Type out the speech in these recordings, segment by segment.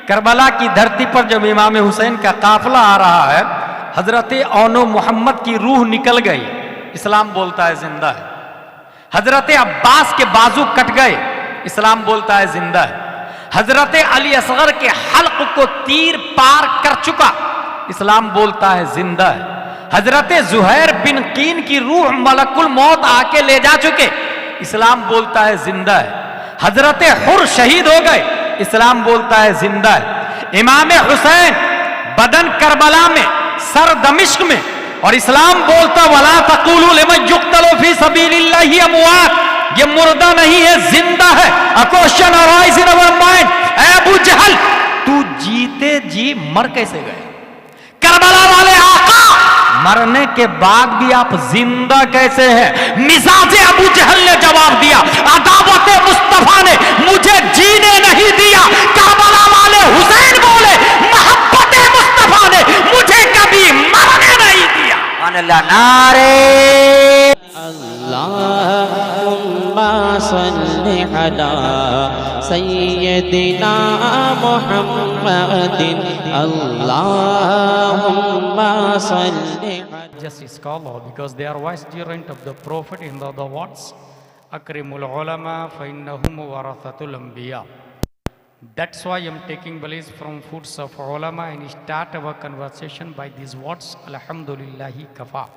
Karbala की धरती पर जब इमाम हुसैन का काफिला आ रहा है, हजरत औनो मोहम्मद की रूह निकल गई, इस्लाम बोलता है जिंदा है। हजरत अब्बास के बाजू कट गए, इस्लाम बोलता है जिंदा है। हजरत अली असगर के हल्क को तीर पार कर चुका, इस्लाम बोलता है जिंदा है। हजरत जुहैर बिन कीन की रूह मलकुल मौत आके ले जा चुके, इस्लाम बोलता है जिंदा है। हजरत हुर शहीद हो गए, इस्लाम बोलता है जिंदा है। इमाम हुसैन बदन करबला में, सर दमिश्क में, और इस्लाम बोलता वला तक़ूलू लिमन युक़्तलू फी सबीलिल्लाहि अमवात, ये मुर्दा नहीं है जिंदा है। A question arise in our mind, ऐ अबू जहल तू जीते जी मर कैसे गए? करबला वाले आका, मरने के बाद भी आप जिंदा कैसे हैं? मिजाजे अबू जहल ने जवाब दिया, अदावत मुस्तफा ने मुझे जीने नहीं दिया। करबला वाले हुसैन बोले, मोहब्बत मुस्तफा ने मुझे कभी मरने नहीं दिया। अल्लाह नारे अल्लाहुम्मा सल्लि अला सय्यदिना मुहम्मदिन अल्लाहुम्मा सल्लि। Just scholar, because they are vicegerent of the Prophet. In the other words, Akrimul ulama fa innahum warathatul anbiya. That's why I'm taking beliefs from foods of ulama and start our conversation by these words, Alhamdulillahi kafa.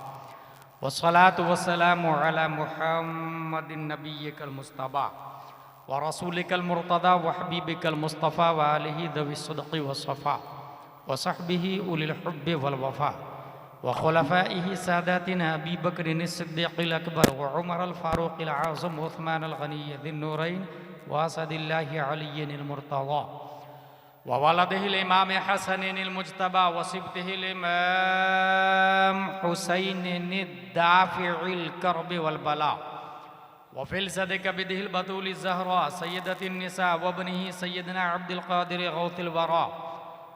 Wassalatu wassalamu ala Muhammadin nabiyyikal mustafa wa rasulikal murtada wa habibikal mustafa wa alihi dhawi sidqi was safa wa sahbihi ulil hubbi wal wafa wa khulafaihi sadatina Abi Bakrin as-Siddiq al-Akbar wa Umar al-Faruq al-Azam wa Uthman al-Ghani dhin nurayn wa asadillahi aliyyin al-murtada wa waladihi al-imam Hasan al-Mujtaba wa sibtihi al-imam Husayn ad-Dafi' al-karb wal-bala wa filsati kabdihi al-batul az-Zahra sayyidati an-nisa wa ibnihi sayyidina Abdul Qadir ghawth al-wara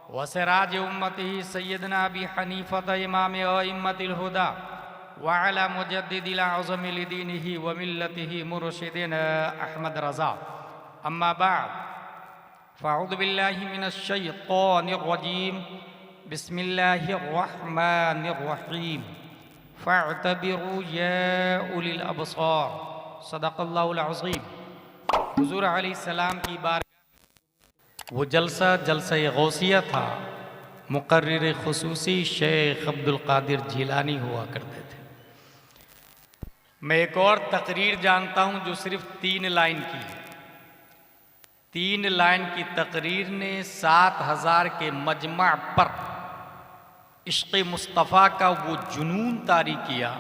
वसराज उम्मती सैयदना अबी हनीफत इमाम अइम्मतिल हुदा व अला मुजद्दिदिल आज़म लिदीनिही व मिल्लतिही मुर्शिदिना अहमद रज़ा। अम्मा बाद फ़अऊज़ु बिल्लाहि मिनश शैतानिर रजीम, बिस्मिल्लाहिर रहमानिर रहीम, फ़अतबिरू या उलिल अबसार, सदक़ल्लाहुल अज़ीम। हुज़ूर अलैहिस्सलाम की बार वो जलसा गौसिया था, मुक़र्रिर ख़ुसूसी शेख अब्दुल क़ादिर जिलानी हुआ करते थे। मैं एक और तकरीर जानता हूँ जो सिर्फ 3 लाइन की है। 3 लाइन की तकरीर ने 7000 के मजमा पर इश्क़ मुस्तफ़ा का वो जुनून तारी किया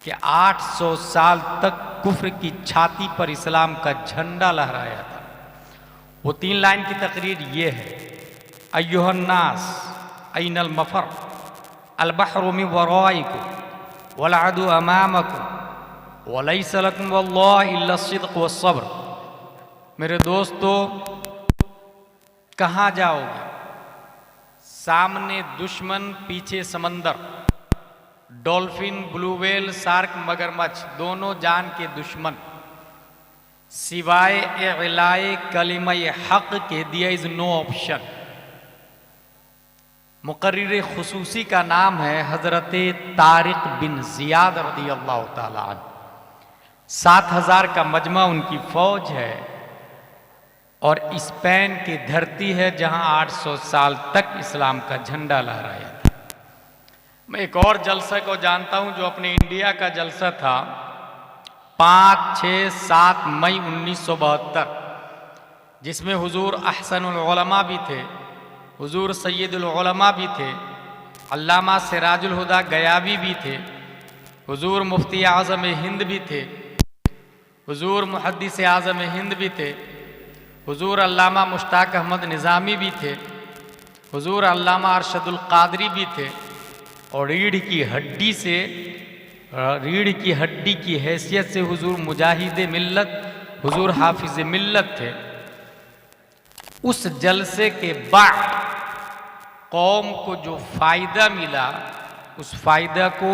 कि 800 साल तक कुफ्र की छाती पर इस्लाम का झंडा लहराया था। वो 3 लाइन की तकरीर ये है, अय्युहन्नास ऐनल मफर, अल बहरु मिन वराइकुम वल अदु अमामकुम वलैस लकुम वल्लाहि इल्ला सिद्क़ वस्सब्र। मेरे दोस्तों, कहाँ जाओगे? सामने दुश्मन, पीछे समंदर, डॉल्फिन, ब्लू व्हेल, शार्क, मगरमच्छ, दोनों जान के दुश्मन। सिवाय इलाए कलिमा हक के दिया इज नो ऑप्शन। मुक़र्रिर ख़ुसूसी का नाम है हज़रत तारिक बिन ज़ियाद रज़ियल्लाहु ताला अन्हु। 7000 का मजमा उनकी फ़ौज है और स्पेन की धरती है जहां 800 साल तक इस्लाम का झंडा लहराया था। मैं एक और जलसा को जानता हूं जो अपने इंडिया का जलसा था 5, 6, 7 मई 1972, जिसमें हुजूर अहसनुल उलमा भी थे, हुजूर सैयदुल उलमा भी थे, अल्लामा सिराजुल हुदा गयाबी भी थे, हुजूर मुफ्ती आज़म हिंद भी थे, हुजूर मुहद्दिस आज़म हिंद भी थे, हुजूर अल्लामा मुश्ताक अहमद निज़ामी भी थे, हुजूर अल्लामा अरशदुल क़ादरी भी थे, और रीढ़ की हड्डी की हैसियत से हुजूर मुजाहिद मिल्लत, हुजूर हाफिज मिल्लत थे। उस जलसे के बाद कौम को जो फ़ायदा मिला, उस फ़ायदा को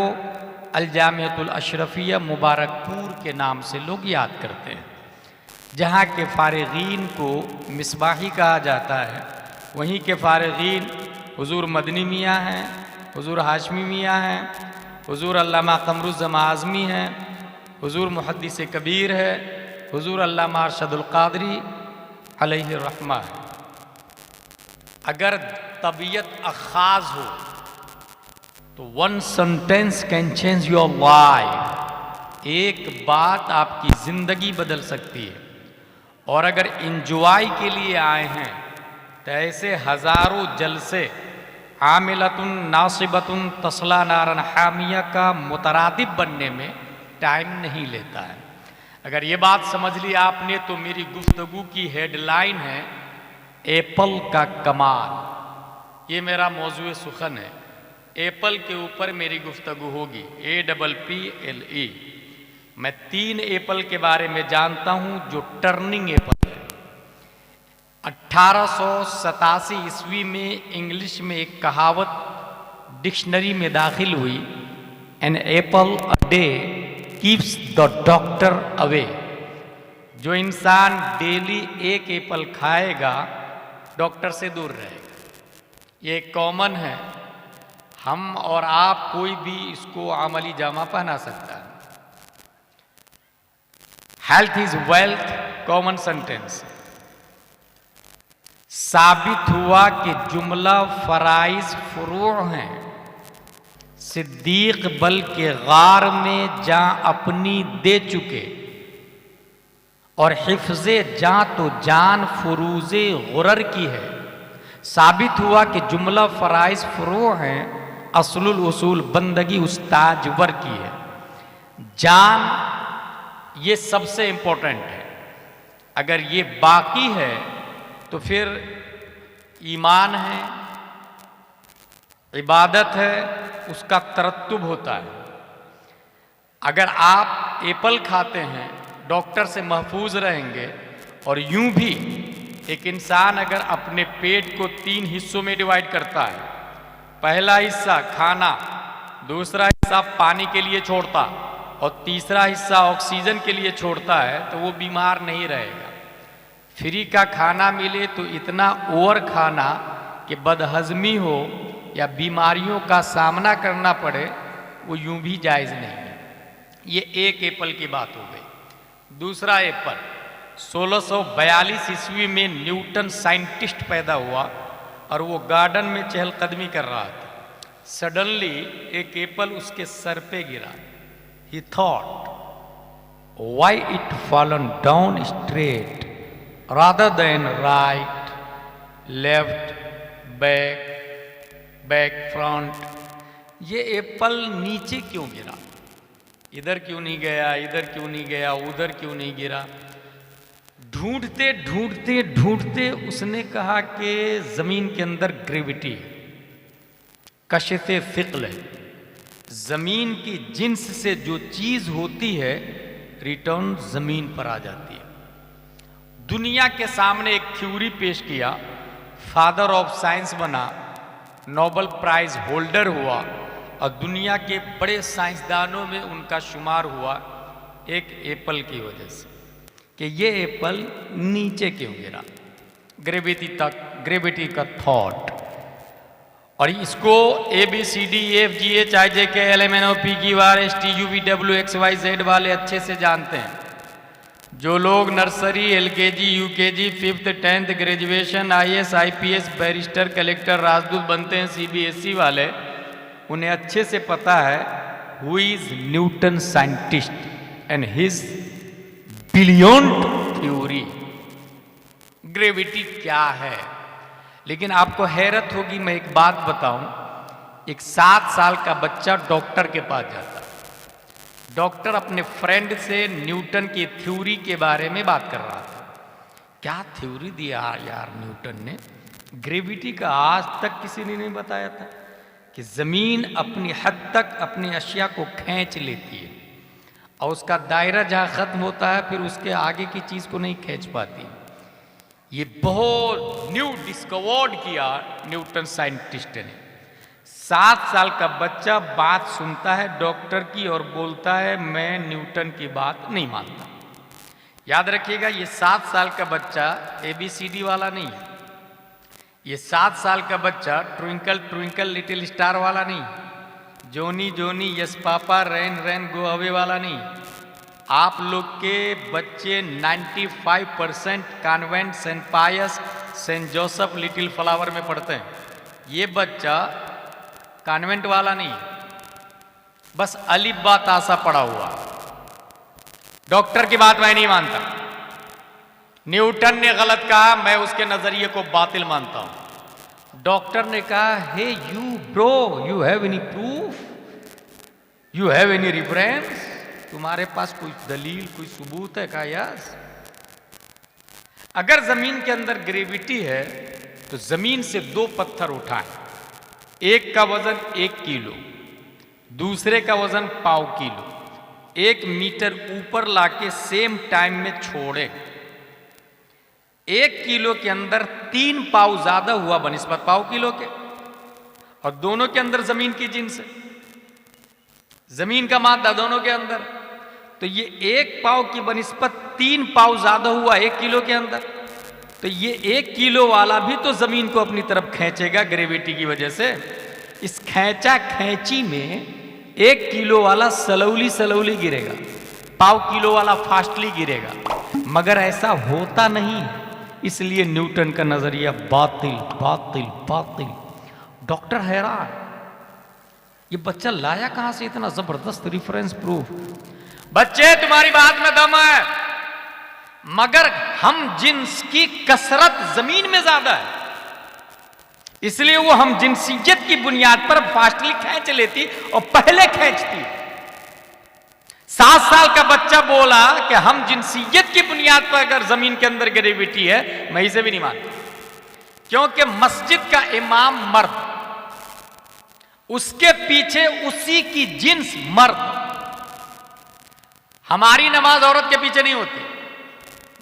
अल-जामिअतुल अशरफिया मुबारकपुर के नाम से लोग याद करते हैं, जहाँ के फ़ारिगीन को मिसबाही कहा जाता है वहीं के फारिगीन हुजूर मदनी मियाँ हैं, हुजूर हाशमी मियाँ हैं, हुजूर अल्लामा कमरुज़्ज़मा आज़मी हैं, हुजूर मुहद्दिस कबीर है, हुजूर अल्लामा अरशदुल क़ादरी अलैहि रहमा है। अगर तबीयत अखाज़ हो तो one sentence can change your life. एक बात आपकी ज़िंदगी बदल सकती है। और अगर इंजॉय के लिए आए हैं तो ऐसे हज़ारों जलसे आमिलतुन नासिबतुन तस्ला नारन हामिया का मुतरादिब बनने में टाइम नहीं लेता है। अगर ये बात समझ ली आपने तो मेरी गुफ्तगू की हेडलाइन है एप्पल का कमाल। ये मेरा मौजूए सुखन है। एप्पल के ऊपर मेरी गुफ्तगू होगी, APPLE। मैं 3 एप्पल के बारे में जानता हूं जो टर्निंग एप्पल है। 1887 ईस्वी में इंग्लिश में एक कहावत डिक्शनरी में दाखिल हुई, an apple a day keeps the doctor away. जो इंसान डेली एक एप्पल खाएगा डॉक्टर से दूर रहेगा। ये कॉमन है, हम और आप कोई भी इसको अमली जामा पहना सकता है। Health is wealth, common sentence. साबित हुआ कि जुमला फराइज फुरू हैं। सिद्दीक बल के गार में जां अपनी दे चुके और हिफ्ज़े जां तो जान फुरूज़े गुरर की है। साबित हुआ कि जुमला फराइज फुरू हैं, असलुल उसूल बंदगी उस्ताजवर की है। जान ये सबसे इंपॉर्टेंट है। अगर ये बाकी है तो फिर ईमान है, इबादत है, उसका तरत्तुब होता है। अगर आप एप्पल खाते हैं डॉक्टर से महफूज रहेंगे। और यूं भी एक इंसान अगर अपने पेट को 3 हिस्सों में डिवाइड करता है, पहला हिस्सा खाना, दूसरा हिस्सा पानी के लिए छोड़ता और तीसरा हिस्सा ऑक्सीजन के लिए छोड़ता है, तो वो बीमार नहीं रहेगा। फ्री का खाना मिले तो इतना ओवर खाना कि बदहजमी हो या बीमारियों का सामना करना पड़े, वो यूं भी जायज़ नहीं है। ये एक एप्पल की बात हो गई। दूसरा एप्पल 1642 ईस्वी में न्यूटन साइंटिस्ट पैदा हुआ और वो गार्डन में चहलकदमी कर रहा था। सडनली एक एप्पल उसके सर पे गिरा। ही thought why it fallen down straight rather than right left back front. ये एप्पल नीचे क्यों गिरा? इधर क्यों नहीं गया, इधर क्यों नहीं गया, उधर क्यों नहीं गिरा? ढूंढते ढूंढते ढूंढते उसने कहा कि जमीन के अंदर ग्रेविटी है, कशिशे फिक्ल है। जमीन की जिन्स से जो चीज होती है रिटर्न जमीन पर आ जाती है। दुनिया के सामने एक थ्योरी पेश किया, फादर ऑफ साइंस बना, नोबेल प्राइज होल्डर हुआ और दुनिया के बड़े साइंसदानों में उनका शुमार हुआ एक एप्पल की वजह से कि ये एप्पल नीचे क्यों गिरा। ग्रेविटी का थॉट। और इसको ABCDEFGHIJKLMNOPQRSTUVWXYZ वाले अच्छे से जानते हैं। जो लोग nursery, LKG, UKG, 5th 10th graduation, IAS, IPS, barrister, collector, राजदूत बनते हैं, CBSE वाले, उन्हें अच्छे से पता है who is Newton scientist and his brilliant theory. Gravity क्या है? लेकिन आपको हैरत होगी, मैं एक बात बताऊं। एक 7 साल का बच्चा डॉक्टर के पास जाता है। डॉक्टर अपने फ्रेंड से न्यूटन की थ्योरी के बारे में बात कर रहा था। क्या थ्योरी दिया यार न्यूटन ने? ग्रेविटी का आज तक किसी ने नहीं बताया था कि जमीन अपनी हद तक अपनी अशिया को खींच लेती है और उसका दायरा जहां खत्म होता है फिर उसके आगे की चीज को नहीं खींच पाती। ये बहुत न्यू डिस्कवर्ड किया न्यूटन साइंटिस्ट ने। 7 साल का बच्चा बात सुनता है डॉक्टर की और बोलता है मैं न्यूटन की बात नहीं मानता। याद रखिएगा, ये 7 साल का बच्चा ABCD वाला नहीं है। ये 7 साल का बच्चा ट्विंकल ट्विंकल लिटिल स्टार वाला नहीं, जोनी जोनी यस पापा रैन रैन गो अवे वाला नहीं। आप लोग के बच्चे 95% कॉन्वेंट सेंट पायस सेंट जोसेफ लिटिल फ्लावर में पढ़ते हैं। ये बच्चा कॉन्वेंट वाला नहीं, बस अलिफ बा तासा पढ़ा हुआ। डॉक्टर की बात मैं नहीं मानता, न्यूटन ने गलत कहा, मैं उसके नजरिए को बातिल मानता हूं। डॉक्टर ने कहा, hey you bro, you have any proof, you have any reference, तुम्हारे पास कोई दलील कोई सबूत है? कहा यस। अगर जमीन के अंदर ग्रेविटी है तो जमीन से 2 पत्थर उठाएं, एक का वजन 1 किलो, दूसरे का वजन 1.5 किलो, 1 मीटर ऊपर लाके सेम टाइम में छोड़े। 1 किलो के अंदर 3 पाव ज्यादा हुआ बनिस्बत 1.5 किलो के, और दोनों के अंदर जमीन की जिन्स है, जमीन का मादा दोनों के अंदर, तो ये 1 पाव की बनिस्बत 3 पाव ज्यादा हुआ 1 किलो के अंदर, तो ये 1 किलो वाला भी तो जमीन को अपनी तरफ खींचेगा ग्रेविटी की वजह से। इस खींचा खींची में 1 किलो वाला सलौली सलौली गिरेगा, 1.5 किलो वाला फास्टली गिरेगा, मगर ऐसा होता नहीं। इसलिए न्यूटन का नजरिया बातिल बातिल बातिल। डॉक्टर हैरान, ये बच्चा लाया कहां से इतना जबरदस्त रिफरेंस प्रूफ? बच्चे तुम्हारी बात में दम है, मगर हम जिन्स की कसरत जमीन में ज्यादा है, इसलिए वो हम जिनसियत की बुनियाद पर फास्टली खींच लेती और पहले खींचती। 7 साल का बच्चा बोला कि हम जिनसियत की बुनियाद पर अगर जमीन के अंदर ग्रेविटी है, मैं इसे भी नहीं मानता, क्योंकि मस्जिद का इमाम मर्द, उसके पीछे उसी की जिन्स मर्द। हमारी नमाज औरत के पीछे नहीं होती,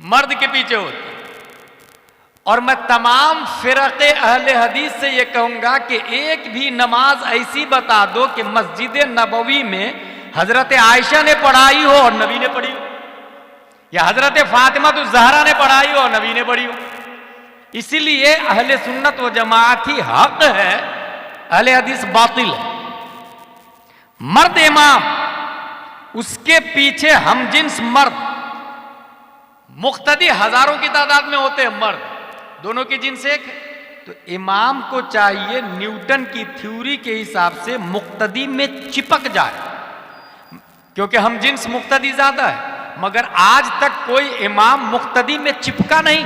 मर्द के पीछे होती। और मैं तमाम फिरक़े अहले हदीस से यह कहूंगा कि एक भी नमाज ऐसी बता दो कि मस्जिद नबवी में हजरत आयशा ने पढ़ाई हो और नबी ने पढ़ी हो, या हजरत फातिमा तो ज़हरा ने पढ़ाई हो और नबी ने पढ़ी हो। इसीलिए अहले सुन्नत व जमात ही हक है, अहले हदीस बातिल है। मर्द इमाम, उसके पीछे हम जिन्स मर्द, मुख्तदी हजारों की तादाद में होते हैं मर्द, दोनों की जिन्स एक है। तो इमाम को चाहिए न्यूटन की थ्योरी के हिसाब से मुक्तदी में चिपक जाए, क्योंकि हम जिन्स मुक्तदी ज्यादा है, मगर आज तक कोई इमाम मुक्तदी में चिपका नहीं।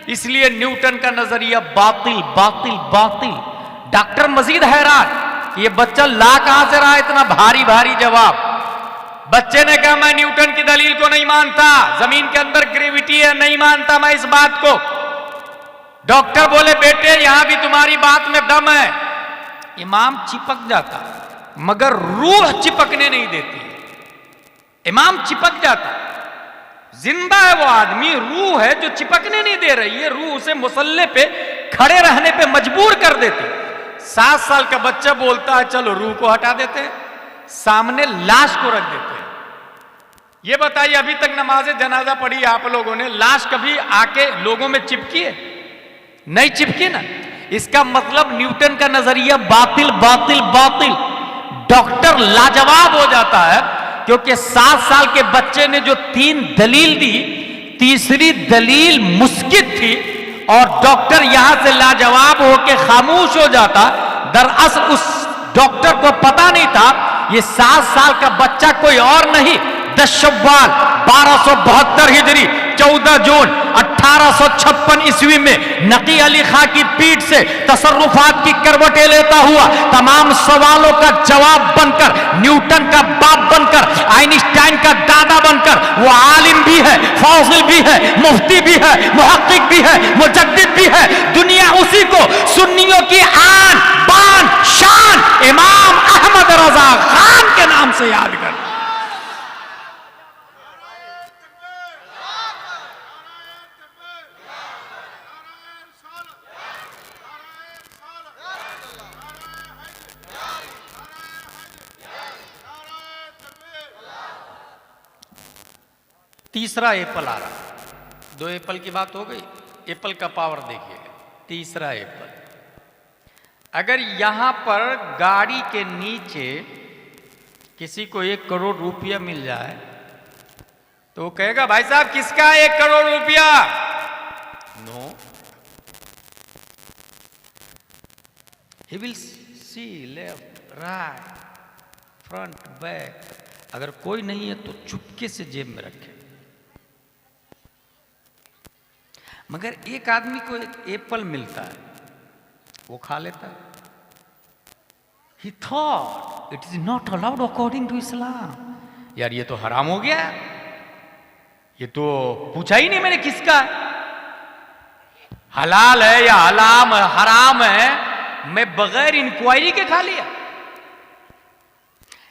इसलिए न्यूटन का नजरिया बातिल बातिल बातिल। डॉक्टर मजीद हैरान, ये बच्चा ला कहां से रहा इतना भारी भारी जवाब। बच्चे ने कहा, मैं न्यूटन की दलील को नहीं मानता, जमीन के अंदर ग्रेविटी है, नहीं मानता मैं इस बात को। डॉक्टर बोले, बेटे यहां भी तुम्हारी बात में दम है। इमाम चिपक जाता, मगर रूह चिपकने नहीं देती। इमाम चिपक जाता, जिंदा है वो आदमी, रूह है जो चिपकने नहीं दे रही है, रूह उसे मुसल्ले पे खड़े रहने पे मजबूर कर देती। 7 साल का बच्चा बोलता है, चलो रूह को हटा देते हैं, सामने लाश को रख देते हैं। ये बताइए, अभी तक नमाज जनाजा पढ़ी आप लोगों ने, लाश कभी आके लोगों में चिपकी है? नहीं चिपकी ना। इसका मतलब न्यूटन का नजरिया बातिल बातिल बातिल। डॉक्टर लाजवाब हो जाता है, क्योंकि 7 साल के बच्चे ने जो 3 दलील दी, तीसरी दलील मुस्कित थी, और डॉक्टर यहां से लाजवाब होकर खामोश हो जाता। दरअसल उस डॉक्टर को पता नहीं था ये 7 साल का बच्चा कोई और नहीं, 10 शव्वाल 1272 हिजरी 14 जून 1856 ईस्वी में नकी अली खां की पीठ से तसर्रुफात की करवटें लेता हुआ तमाम सवालों का जवाब बनकर, न्यूटन का बाप बनकर, आइंस्टाइन का दादा बनकर, वो आलिम भी है, फाजिल भी है, मुफ्ती भी है, मुहक्किक भी है, मुजद्दिद भी है। दुनिया उसी को सुन्नियों की आन बान शान इमाम अहमद रजा खान के नाम से याद कर। तीसरा एप्पल आ रहा, 2 एप्पल की बात हो गई। एप्पल का पावर देखिए, तीसरा एप्पल। अगर यहां पर गाड़ी के नीचे किसी को 1 करोड़ रुपया मिल जाए तो वो कहेगा भाई साहब किसका 1 करोड़ रुपया? No, he will see left right front back. अगर कोई नहीं है तो चुपके से जेब में रखे। मगर एक आदमी को एक एप्पल मिलता है, वो खा लेता है। He thought it is not allowed according to Islam। यार ये तो हराम हो गया, ये तो पूछा ही नहीं मैंने किसका है, हलाल है या हराम है, मैं बगैर इंक्वायरी के खा लिया।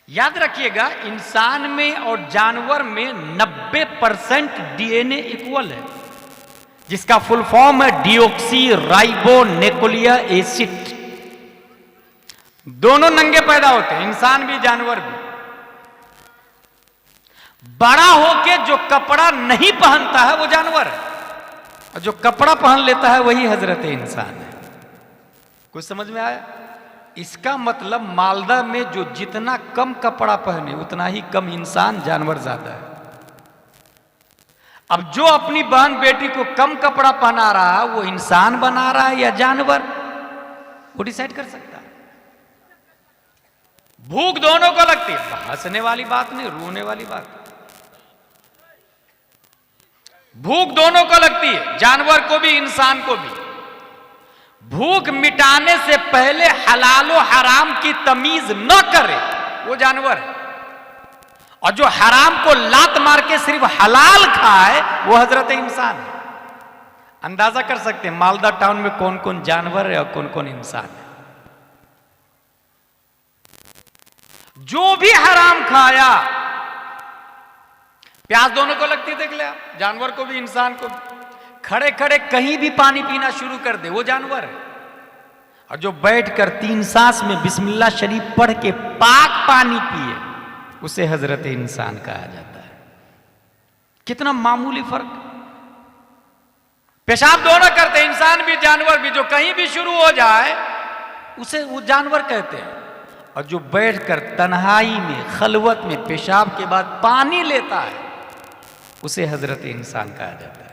याद रखिएगा, इंसान में और जानवर में 90% डीएनए इक्वल है, जिसका फुल फॉर्म है डिऑक्सी राइबो न्यूक्लिक एसिड। दोनों नंगे पैदा होते हैं, इंसान भी जानवर भी। बड़ा होके जो कपड़ा नहीं पहनता है वो जानवर है, और जो कपड़ा पहन लेता है वही हजरत इंसान है। कुछ समझ में आया? इसका मतलब मालदा में जो जितना कम कपड़ा पहने उतना ही कम इंसान जानवर ज्यादा है। अब जो अपनी बहन बेटी को कम कपड़ा पहना रहा है वो इंसान बना रहा है या जानवर, वो डिसाइड कर सकता है। भूख दोनों को लगती है, हंसने वाली बात नहीं, रोने वाली बात। भूख दोनों को लगती है, जानवर को भी इंसान को भी। भूख मिटाने से पहले हलाल और हराम की तमीज न करे वो जानवर है, और जो हराम को लात मार के सिर्फ हलाल खाए वो हजरत इंसान है। अंदाजा कर सकते हैं मालदा टाउन में कौन कौन जानवर है और कौन कौन इंसान है। जो भी हराम खाया, प्यास दोनों को लगती, देख ले आप, जानवर को भी इंसान को भी। खड़े खड़े कहीं भी पानी पीना शुरू कर दे वो जानवर है, और जो बैठकर 3 सांस में बिस्मिल्लाह शरीफ पढ़ के पाक पानी पिए उसे हजरत इंसान कहा जाता है। कितना मामूली फर्क। पेशाब दोनों करते, इंसान भी जानवर भी। जो कहीं भी शुरू हो जाए उसे वो जानवर कहते हैं, और जो बैठकर तन्हाई में खलवत में पेशाब के बाद पानी लेता है उसे हजरत इंसान कहा जाता है।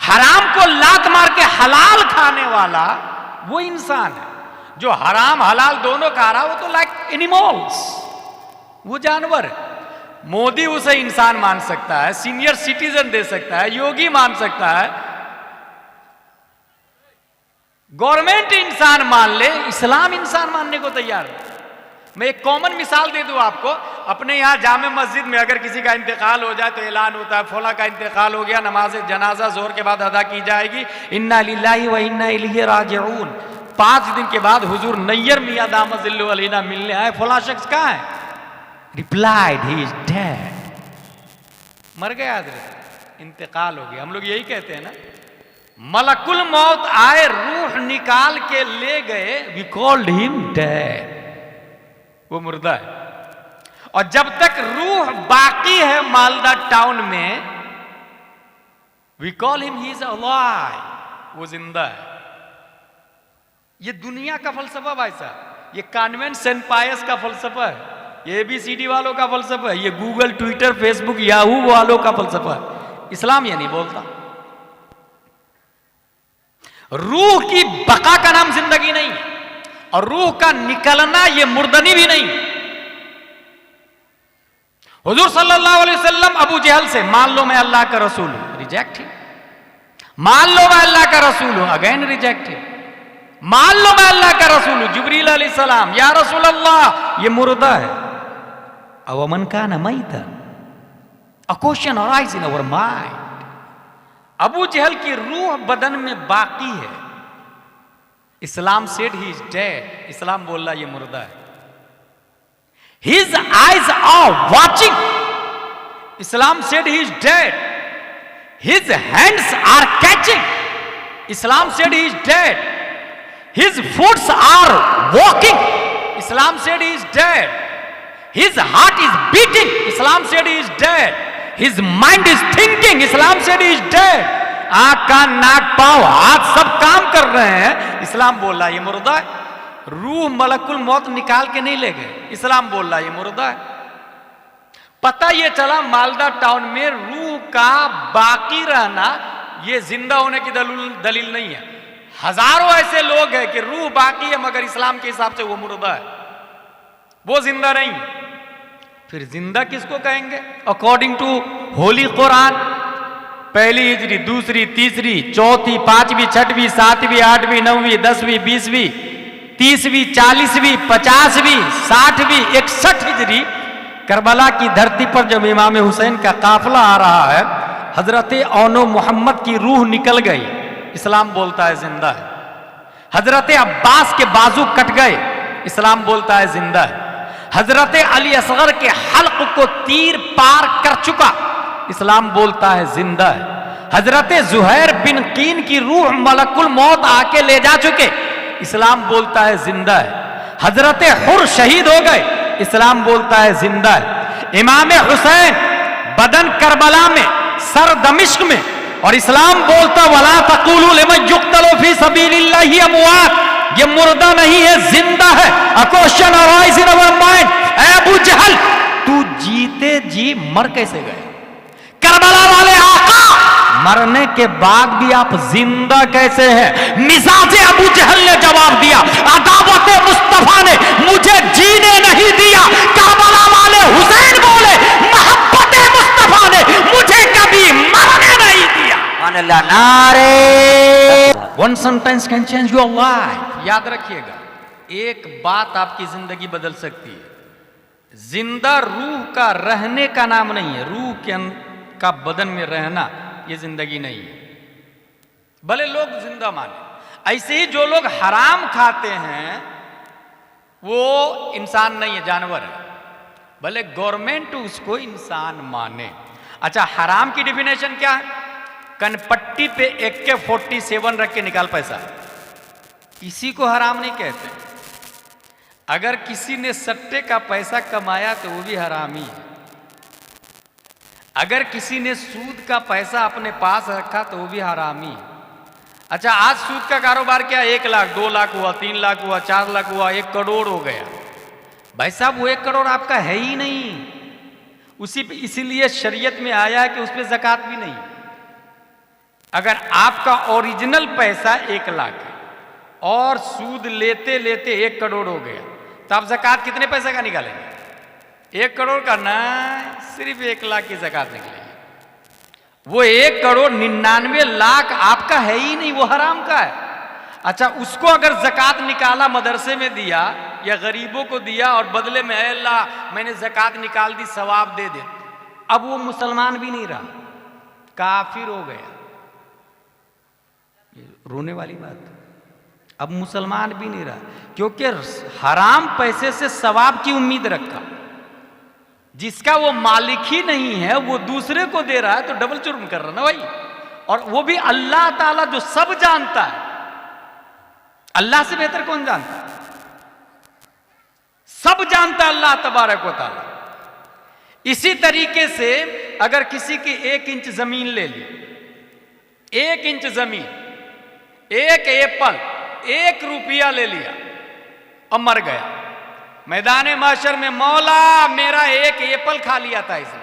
हराम को लात मार के हलाल खाने वाला वो इंसान है। जो हराम हलाल दोनों खा रहा वो तो लाइक एनिमल्स, वो जानवर है। मोदी उसे इंसान मान सकता है, सीनियर सिटीजन दे सकता है, योगी मान सकता है, गवर्नमेंट इंसान मान ले, इस्लाम इंसान मानने को तैयार है। मैं एक कॉमन मिसाल दे दूं आपको। अपने यहां जामे मस्जिद में अगर किसी का इंतकाल हो जाए तो ऐलान होता है फला का इंतकाल हो गया, नमाज जनाजा जोर के बाद अदा की जाएगी, इन्ना लिल्लाहि व इन्ना इलैहि राजिऊन। 5 दिन के बाद हुजूर नैयर मियां दामत ज़िल्लुहु अलैना मिलने आए, फला शख्स कहां है? रिप्लाइड ही इज डेड, मर गया हजरत, इंतकाल हो गया। हम लोग यही कहते हैं ना, मलकुल मौत आए रूह निकाल के ले गए, वी कॉल्ड हिम डेड, वो मुर्दा है। और जब तक रूह बाकी है मालदा टाउन में, we call him he is alive, वो जिंदा है। ये दुनिया का फलसफा भाई साहब, ये कॉन्वेंट सेंट पायस का फलसफा है, ये ABCD वालों का फलसफा है, ये गूगल ट्विटर फेसबुक याहू वालों का फलसफा है। इस्लाम ये नहीं बोलता। रूह की बका का नाम जिंदगी नहीं, और रूह का निकलना ये मुर्दनी भी नहीं। हुजूर सल्लल्लाहु अलैहि वसल्लम अबू जहल से, मान लो मैं अल्लाह का रसूल हूं, रिजेक्ट है। मान लो मैं अल्लाह का रसूल हूं, अगेन रिजेक्ट है। मान लो मैं अल्लाह का रसूल हूं, जिब्रील अलैहिस्सलाम, या रसूल अल्लाह ये मुर्दा है। अवमन कान मैतन, a question arise in our mind. Abu Jahl की रूह बदन में बाकी है। Islam said he is dead, Islam बोल रहा ये मुर्दा है। His eyes are watching, Islam said he is dead. His hands are catching, Islam said he is dead. His foots are walking, Islam said he is dead. His heart is beating, Islam said he is dead. His mind is thinking, Islam said he is dead. आंख कान नाक पांव हाथ सब काम कर रहे हैं, इस्लाम बोल रहा है ये मुर्दा है। रूह मलकुल मौत निकाल के नहीं ले गए, इस्लाम बोल रहा है ये मुर्दा है। पता ये चला मालदा टाउन में रूह का बाकी रहना ये जिंदा होने की दलील नहीं है। हजारों ऐसे लोग हैं कि रूह बाकी है मगर इस्लाम के हिसाब से वो मुर्दा है, वो जिंदा नहीं है। फिर जिंदा किसको कहेंगे? अकॉर्डिंग टू होली कुरान, पहली हिजरी, दूसरी, तीसरी, चौथी, पांचवी, छठवीं, सातवीं, आठवीं, नौवीं, 10वीं, 20वीं, 30वीं, 40वीं, 50वीं, 60वीं, 61 हिजरी करबला की धरती पर जब इमाम हुसैन का काफिला आ रहा है, हजरत औनो मोहम्मद की रूह निकल गई, इस्लाम बोलता है जिंदा है। हजरत अब्बास के बाजू कट गए, इस्लाम बोलता है जिंदा है। हजरत अली असगर के हल्क को तीर पार कर चुका, इस्लाम बोलता है जिंदा है। हजरत जुहैर बिन कीन की रूह मलकुल मौत आके ले जा चुके, इस्लाम बोलता है जिंदा है। हजरत हुर शहीद हो गए, इस्लाम बोलता है जिंदा है। इमाम हुसैन बदन करबला में, सर दमिश्क में, और इस्लाम बोलता वला तक़ूलू लिमन युक़्तलू फी सबीलिल्लाहि अमवात, ये मुर्दा नहीं है जिंदा है। A question arise in our mind, ऐ अबू जहल तू जीते जी मर कैसे गए? करबला वाले आका मरने के बाद भी आप जिंदा कैसे हैं? मिजाजे अबू जहल ने जवाब दिया, अदावत मुस्तफा ने मुझे जीने नहीं दिया। करबला वाले हुसैन बोले, मोहब्बत मुस्तफा ने मुझे कभी मरने नहीं दिया। नारे one sentence can change your life. याद रखिएगा, एक बात आपकी जिंदगी बदल सकती है। जिंदा रूह का रहने का नाम नहीं है, रूह के का बदन में रहना ये जिंदगी नहीं है, भले लोग जिंदा माने। ऐसे ही जो लोग हराम खाते हैं वो इंसान नहीं है, जानवर है, भले गवर्नमेंट उसको इंसान माने। अच्छा, हराम की डिफिनेशन क्या है? कनपट्टी पे AK-47 रख के निकाल पैसा, इसी को हराम नहीं कहते। अगर किसी ने सट्टे का पैसा कमाया तो वो भी हरामी है। अगर किसी ने सूद का पैसा अपने पास रखा तो वो भी हरामी है। अच्छा, आज सूद का कारोबार क्या? 1 लाख, 2 लाख हुआ, 3 लाख हुआ, 4 लाख हुआ, 1 करोड़ हो गया। भाई साहब, वो 1 करोड़ आपका है ही नहीं, इसीलिए शरीयत में आया है कि उस पर ज़कात भी नहीं। अगर आपका ओरिजिनल पैसा 1 लाख है और सूद लेते लेते 1 करोड़ हो गया, तो आप ज़कात कितने पैसे का निकालेंगे? 1 करोड़ का ना, सिर्फ 1 लाख की ज़कात निकलेगी। वो 1 करोड़ 99 लाख आपका है ही नहीं, वो हराम का है। अच्छा, उसको अगर ज़कात निकाला, मदरसे में दिया या गरीबों को दिया और बदले में अल्लाह मैंने ज़कात निकाल दी, सवाब दे दे, अब वो मुसलमान भी नहीं रहा, काफिर हो गया। रोने वाली बात, अब मुसलमान भी नहीं रहा, क्योंकि हराम पैसे से सवाब की उम्मीद रखा। जिसका वो मालिक ही नहीं है वो दूसरे को दे रहा है, तो डबल जुर्म कर रहा ना भाई। और वो भी अल्लाह ताला जो सब जानता है, अल्लाह से बेहतर कौन जानता है? सब जानता है अल्लाह तबारक व तआला। इसी तरीके से अगर किसी की 1 इंच जमीन ले ली, 1 इंच जमीन, 1 एप्पल, 1 रुपया ले लिया और मर गया, मैदान माशर में मौला मेरा 1 एप्पल खा लिया था इसने,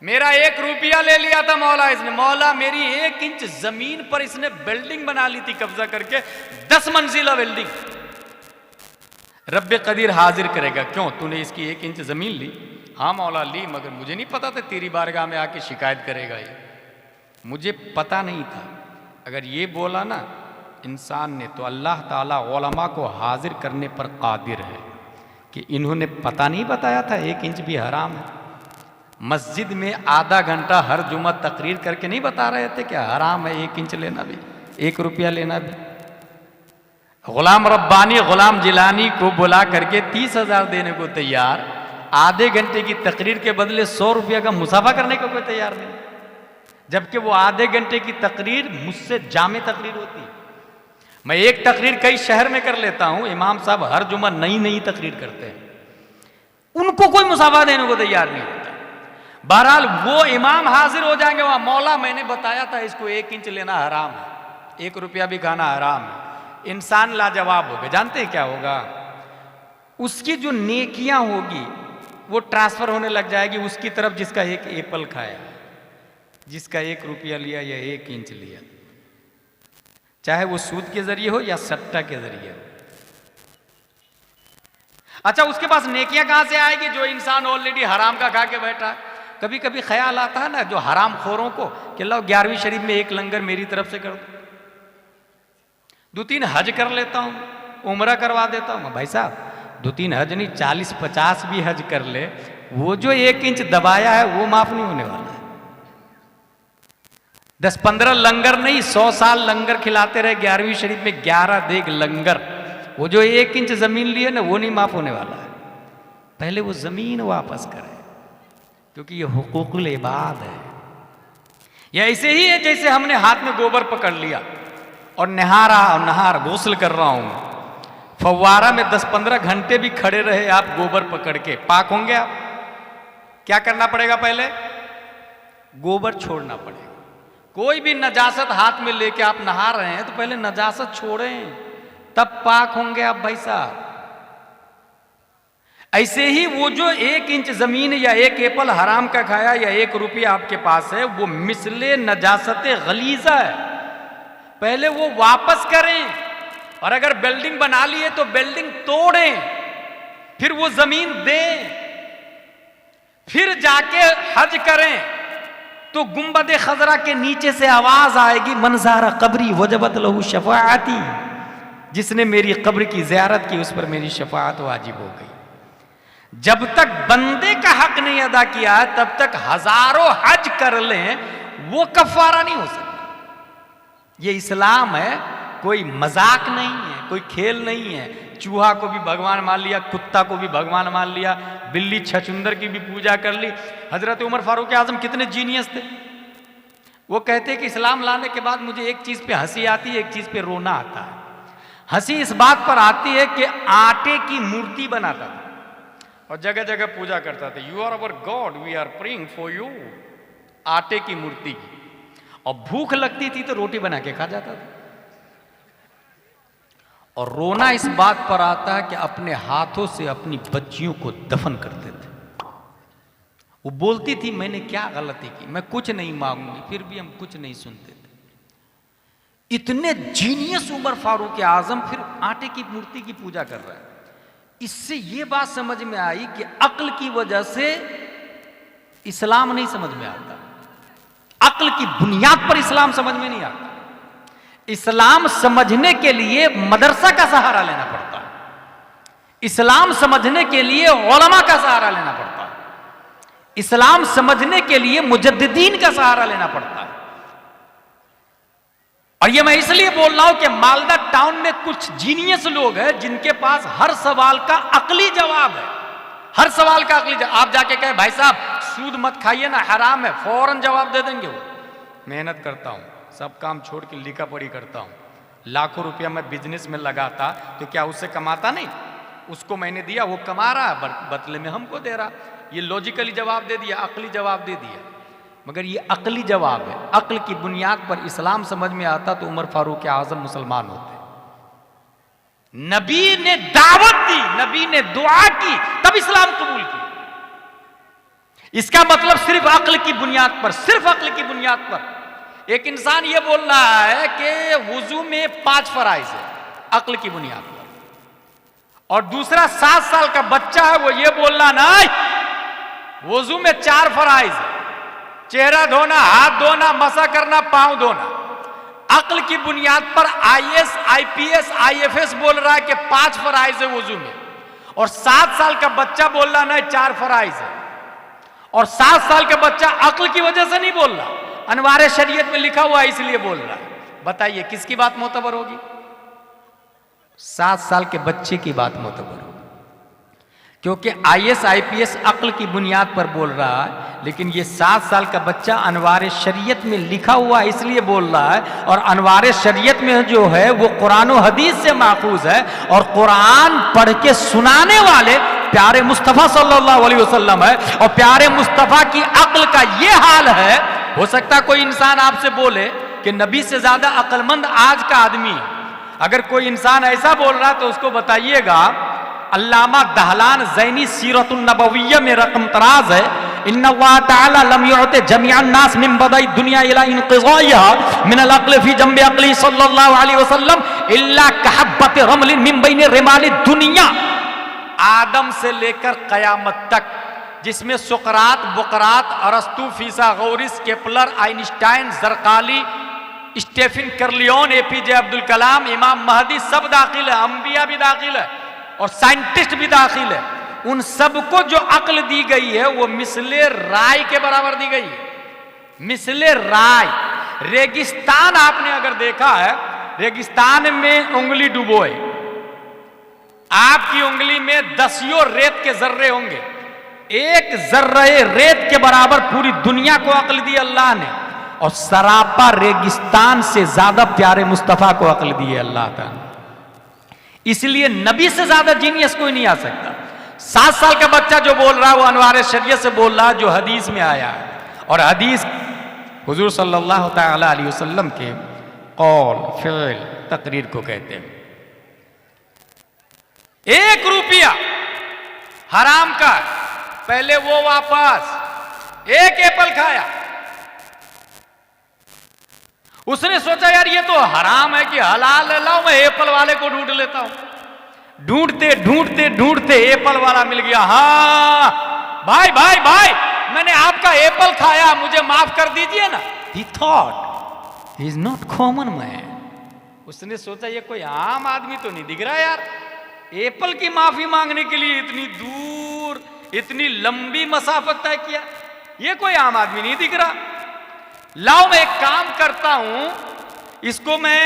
मेरा 1 रुपया ले लिया था मौला इसने, मौला मेरी 1 इंच जमीन पर इसने बिल्डिंग बना ली थी कब्जा करके, 10 मंजिला बिल्डिंग। रब्बे कदीर हाजिर करेगा, क्यों तूने इसकी 1 इंच जमीन ली? हाँ मौला ली, मगर मुझे नहीं पता था तेरी बारगाह में आके शिकायत करेगा ये, मुझे पता नहीं था। अगर ये बोला ना इंसान ने, तो अल्लाह ताला उलमा को हाजिर करने पर कादिर है कि इन्होंने पता नहीं बताया था 1 इंच भी हराम है। मस्जिद में आधा घंटा हर जुम्मा तकरीर करके नहीं बता रहे थे कि हराम है 1 इंच लेना भी, 1 रुपया लेना भी। गुलाम रब्बानी गुलाम जिलानी को बुला करके 30,000 देने को तैयार, आधे घंटे की तकरीर के बदले 100 रुपया का मुसाफा करने को कोई तैयार नहीं, जबकि वो आधे घंटे की तकरीर मुझसे जामे तकरीर होती। मैं एक तकरीर कई शहर में कर लेता हूं, इमाम साहब हर जुम्मा नई नई तकरीर करते हैं, उनको कोई मुसाफा देने को तैयार नहीं होता। बहरहाल वो इमाम हाजिर हो जाएंगे वहां, मौला मैंने बताया था इसको 1 इंच लेना हराम है, 1 रुपया भी खाना हराम है। इंसान लाजवाब हो गए। जानते हैं क्या होगा? उसकी जो नेकियां होगी वो ट्रांसफर होने लग जाएगी उसकी तरफ जिसका 1 एप्पल खाया, जिसका 1 रुपया लिया या 1 इंच लिया, चाहे वो सूद के जरिए हो या सट्टा के जरिए हो। अच्छा, उसके पास नेकियां कहां से आएगी? जो इंसान ऑलरेडी हराम का खा के बैठा है। कभी कभी ख्याल आता है ना जो हराम खोरों को कि लो 11वीं शरीफ में 1 लंगर मेरी तरफ से कर दो, 2-3 हज कर लेता हूं, उम्रा करवा देता हूं। भाई साहब 2-3 हज नहीं, 40-50 भी हज कर ले, वो जो 1 इंच दबाया है वो माफ नहीं होने वाला है। 10-15 लंगर नहीं, 100 साल लंगर खिलाते रहे 11वीं शरीफ में 11 देग लंगर, वो जो 1 इंच जमीन लिए ना वो नहीं माफ होने वाला है। पहले वो जमीन वापस करे, क्योंकि ये हुकूकुल इबाद है। या ऐसे ही है जैसे हमने हाथ में गोबर पकड़ लिया और नहार गुस्ल कर रहा हूं, फव्वारा में 10-15 घंटे भी खड़े रहे आप गोबर पकड़ के, पाक होंगे आप? क्या करना पड़ेगा? पहले गोबर छोड़ना पड़ेगा। कोई भी नजासत हाथ में लेके आप नहा रहे हैं तो पहले नजासत छोड़ें, तब पाक होंगे आप भाई साहब। ऐसे ही वो जो 1 इंच जमीन या 1 एप्पल हराम का खाया या 1 रुपया आपके पास है, वो मिसले नजासत गलीजा है, पहले वो वापस करें। और अगर बिल्डिंग बना लिए तो बिल्डिंग तोड़ें, फिर वो जमीन दें, फिर जाके हज करें। तो गुंबद खजरा के नीचे से आवाज आएगी, मनजारा कब्री वजबत लहू शफाअती, जिसने मेरी कब्र की ज़ियारत की उस पर मेरी शफाअत वाजिब हो गई। जब तक बंदे का हक नहीं अदा किया है तब तक हजारों हज कर लें वो कफारा नहीं हो सकता। ये इस्लाम है, कोई मजाक नहीं है, कोई खेल नहीं है। चूहा को भी भगवान मान लिया, कुत्ता को भी भगवान मान लिया, बिल्ली छछुंदर की भी पूजा कर ली। हजरत उमर फारूक आजम कितने जीनियस थे। वो कहते कि इस्लाम लाने के बाद मुझे एक चीज पे हंसी आती है, एक चीज पे रोना आता है। हंसी इस बात पर आती है कि आटे की मूर्ति बनाता था और जगह जगह पूजा करता था, you are our god, we are praying for you, आटे की मूर्ति की। और भूख लगती थी तो रोटी बना के खा जाता था। और रोना इस बात पर आता है कि अपने हाथों से अपनी बच्चियों को दफन करते थे। वो बोलती थी मैंने क्या गलती की, मैं कुछ नहीं मांगूंगी, फिर भी हम कुछ नहीं सुनते थे। इतने जीनियस उमर फारूक आजम फिर आटे की मूर्ति की पूजा कर रहा है। इससे ये बात समझ में आई कि अक्ल की वजह से इस्लाम नहीं समझ में आता, अक्ल की बुनियाद पर इस्लाम समझ में नहीं आता। इस्लाम समझने के लिए मदरसा का सहारा लेना पड़ता है, इस्लाम समझने के लिए उलमा का सहारा लेना पड़ता है, इस्लाम समझने के लिए मुजद्दिदीन का सहारा लेना पड़ता है। और ये मैं इसलिए बोल रहा हूं कि मालदा टाउन में कुछ जीनियस लोग हैं जिनके पास हर सवाल का अकली जवाब है, हर सवाल का अकली जवाब। आप जाके कहे भाई साहब सूद मत खाइए ना, हराम है, फौरन जवाब दे देंगे। वो मेहनत करता हूं, सब काम छोड़ के लिखा पढ़ी करता हूं, लाखों रुपया मैं बिजनेस में लगाता तो क्या उससे कमाता नहीं? उसको मैंने दिया, वो कमा रहा है, बदले में हमको दे रहा। ये लॉजिकली जवाब दे दिया, अकली जवाब दे दिया। मगर ये अकली जवाब है, अक्ल की बुनियाद पर इस्लाम समझ में आता तो उमर फारूक आजम मुसलमान होते। नबी ने दावत दी, नबी ने दुआ की, तब इस्लाम कबूल की। इसका मतलब सिर्फ अक्ल की बुनियाद पर, सिर्फ अक्ल की बुनियाद पर एक इंसान ये बोल रहा है कि वुजू में 5 फराइज है, अक्ल की बुनियाद पर, और दूसरा 7 साल का बच्चा है वो ये बोल रहा नहीं, वुजू में 4 फराइज है, चेहरा धोना, हाथ धोना, मसा करना, पांव धोना। अक्ल की बुनियाद पर आईएएस, आईपीएस, आईएफएस बोल रहा है कि 5 फराइज है वुजू में, और 7 साल का बच्चा बोल रहा नहीं 4 फराइज है। और 7 साल का बच्चा अक्ल की वजह से नहीं बोल रहा, अनवारे शरीयत में लिखा हुआ है इसलिए बोल रहा है। बताइए किसकी बात मोतबर होगी? 7 साल के बच्चे की बात मोतबर होगी, क्योंकि आईएएस आईपीएस अक्ल की बुनियाद पर बोल रहा है, लेकिन ये 7 साल का बच्चा अनवारे शरीयत में लिखा हुआ है इसलिए बोल रहा है। और अनवारे शरीयत में जो है वो कुरान और हदीस से माखूज है, और कुरान पढ़ के सुनाने वाले प्यारे मुस्तफ़ा सल्लल्लाहु अलैहि वसल्लम है, और प्यारे मुस्तफ़ा की अक्ल का ये हाल है। हो सकता है कोई इंसान आपसे बोले कि नबी से ज्यादा अक्लमंद आज का आदमी है। अगर कोई इंसान ऐसा बोल रहा तो उसको बताइएगा, अल्लामा दहलान ज़ैनी सीरतुन नबविय्या में रकम तराज है, इन्नल्लाह तआला लम युअति जमीअन नास मिन बदाई दुनिया इला इनक़िज़ाइहा मिनल अक़्ल फी जंबि अक़्ली सल्लल्लाहु अलैहि वसल्लम इल्ला कहब्बत रमलिन मिन बैनि रिमालि दुनिया। आदम से लेकर कयामत तक, जिसमें सुकरात, बुकरात, अरस्तु, फिसागोरिस, केपलर, आइंस्टाइन, जरकाली, स्टेफन कर्लियोन, एपीजे अब्दुल कलाम, इमाम महदी सब दाखिल है, अंबिया भी दाखिल है और साइंटिस्ट भी दाखिल है। उन सबको जो अक्ल दी गई है वो मिसले राय के बराबर दी गई है। मिसले राय। रेगिस्तान आपने अगर देखा है, रेगिस्तान में उंगली डुबोए, आपकी उंगली में 10 रेत के जर्रे होंगे, एक जर्रे रेत के बराबर पूरी दुनिया को अक्ल दी अल्लाह ने, और सरापा रेगिस्तान से ज्यादा प्यारे मुस्तफा को अक्ल दी है अल्लाह ताला। इसलिए नबी से ज्यादा जीनियस कोई नहीं आ सकता। 7 साल का बच्चा जो बोल रहा है वो अनवार शरीयत से बोल रहा है, जो हदीस में आया है, और हदीस हुजूर सल्लल्लाहु तआला अलैहि वसल्लम के कौल, फ़िल, तकरीर को कहते हैं। 1 रुपया हराम का, पहले वो वापस, 1 एप्पल खाया, उसने सोचा यार ये तो हराम है कि हलाल है, लाओ मैं एप्पल वाले को ढूंढ लेता हूं। ढूंढते ढूंढते ढूंढते एप्पल वाला मिल गया। हाँ भाई भाई भाई, मैंने आपका एप्पल खाया, मुझे माफ कर दीजिए ना। He thought he is not common man। उसने सोचा ये कोई आम आदमी तो नहीं दिख रहा यार, एप्पल की माफी मांगने के लिए इतनी दूर, इतनी लंबी मसाफत तय किया, ये कोई आम आदमी नहीं दिख रहा। लाओ मैं एक काम करता हूं, इसको मैं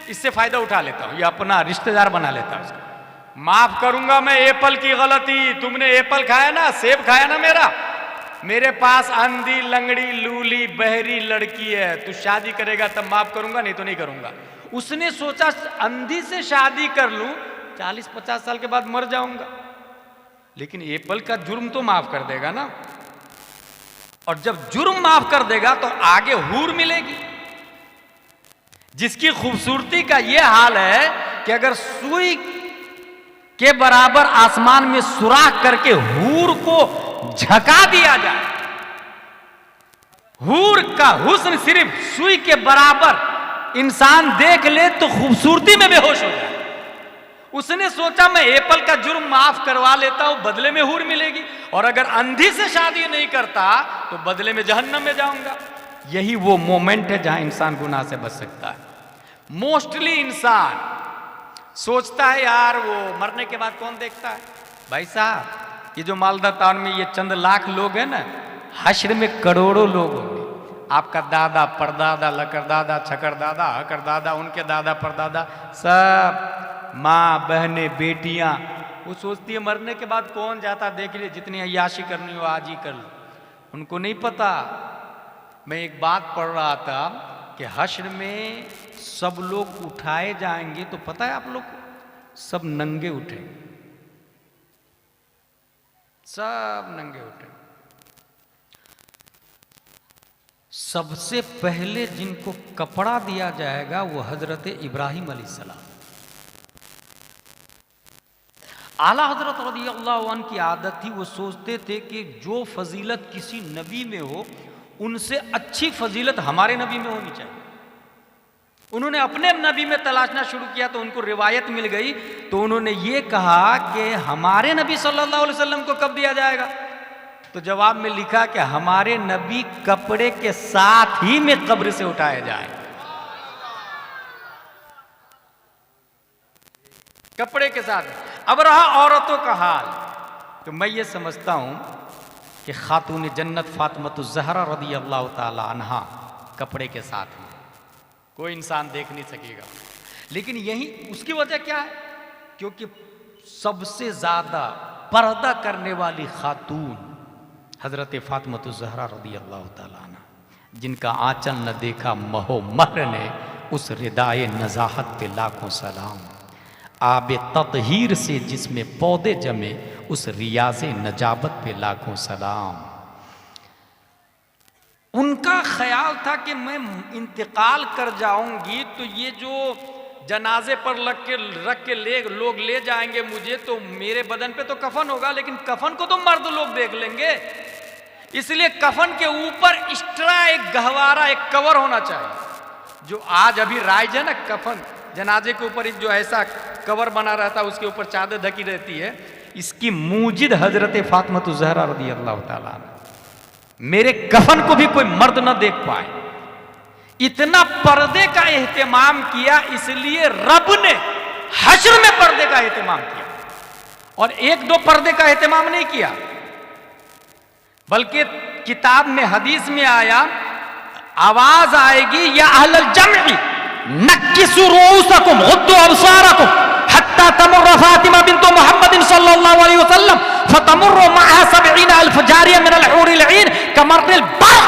इससे फायदा उठा लेता हूं, ये अपना रिश्तेदार बना लेता हूं, इसको माफ करूंगा मैं एप्पल की गलती। तुमने एप्पल खाया ना, सेब खाया ना मेरे पास अंधी, लंगड़ी, लूली, बहरी लड़की है, तू शादी करेगा तब माफ करूंगा, नहीं तो नहीं करूंगा। उसने सोचा अंधी से शादी कर लूं, 40-50 साल के बाद मर जाऊंगा, लेकिन एप्पल का जुर्म तो माफ कर देगा ना। और जब जुर्म माफ कर देगा तो आगे हूर मिलेगी, जिसकी खूबसूरती का यह हाल है कि अगर सुई के बराबर आसमान में सुराख करके हूर को झका दिया जाए, हूर का हुस्न सिर्फ सुई के बराबर इंसान देख ले तो खूबसूरती में बेहोश हो जाए। उसने सोचा मैं एप्पल का जुर्म माफ करवा लेता हूं, बदले में हूर मिलेगी, और अगर अंधी से शादी नहीं करता तो बदले में जहन्नम में जाऊंगा। यही वो मोमेंट है जहां इंसान गुनाह से बच सकता है। मोस्टली इंसान सोचता है यार वो मरने के बाद कौन देखता है। भाई साहब, ये जो मालदा टाउन में ये चंद लाख लोग हैं ना, हश्र में करोड़ों लोग होंगे। आपका दादा, परदादा, लकड़दादा, छकड़दादा, हकड़दादा, उनके दादा परदादा, सब माँ, बहनें, बेटियां, वो सोचती है मरने के बाद कौन जाता, देख लिए जितनी अय्याशी करनी हो आज ही कर लो। उनको नहीं पता। मैं एक बात पढ़ रहा था कि हश्र में सब लोग उठाए जाएंगे, तो पता है आप लोग को, सब नंगे उठेंगे, सब नंगे उठेंगे। सबसे पहले जिनको कपड़ा दिया जाएगा वो हजरत इब्राहिम अलैहिस्सलाम। आला हजरत रज़ियल्लाहु अन्हु की आदत थी, वो सोचते थे कि जो फजीलत किसी नबी में हो उनसे अच्छी फजीलत हमारे नबी में होनी चाहिए। उन्होंने अपने नबी में तलाशना शुरू किया तो उनको रिवायत मिल गई, तो उन्होंने ये कहा कि हमारे नबी सल्लल्लाहु अलैहि वसल्लम को कब दिया जाएगा। तो जवाब में लिखा कि हमारे नबी कपड़े के साथ ही में कब्र से उठाए जाए, कपड़े के साथ। अब रहा औरतों का हाल, तो मैं ये समझता हूं कि खातून जन्नत फातिमतुज़ ज़हरा रज़ियल्लाहु ताला अन्हा कपड़े के साथ में कोई इंसान देख नहीं सकेगा। लेकिन यही उसकी वजह क्या है, क्योंकि सबसे ज्यादा पर्दा करने वाली खातून हजरत फातिमतुज़ ज़हरा रज़ियल्लाहु ताला अन्हा, जिनका आंचल न देखा महो महर ने, उस रिदाए नज़ाहत पे लाखों सलाम। आबे ततहीर से जिसमें पौधे जमे, उस रियाज नजाबत पे लाखों सलाम। उनका ख्याल था कि मैं इंतकाल कर जाऊंगी तो ये जो जनाजे पर रख के लोग ले जाएंगे मुझे, तो मेरे बदन पे तो कफन होगा, लेकिन कफन को तो मर्द लोग देख लेंगे, इसलिए कफन के ऊपर एक्स्ट्रा एक गहवारा, एक कवर होना चाहिए। जो आज अभी राइज है ना, कफन जनाजे के ऊपर जो ऐसा कवर बना रहता है, उसके ऊपर चादर ढकी रहती है, इसकी मूजिद हजरत फातिमा ज़हरा रज़ी अल्लाह ताला अन्हा। मेरे कफन को भी कोई मर्द न देख पाए, इतना पर्दे का एहतमाम किया, इसलिए रब ने हश्र में पर्दे का एहतमाम किया। और एक दो पर्दे का एहतमाम नहीं किया, बल्कि किताब में हदीस में आया, आवाज आएगी या अहलल जम्ई नक्किसु रूसकुम गुद्दु अबसारकुम हत्ता तमुर्र फातिमा बिन्त मुहम्मद सल्लल्लाहु अलैहि वसल्लम फतमुर्रु मअहा 70,000 जारिया मिनल हूरिल ईन कमर्रिल बर्क़।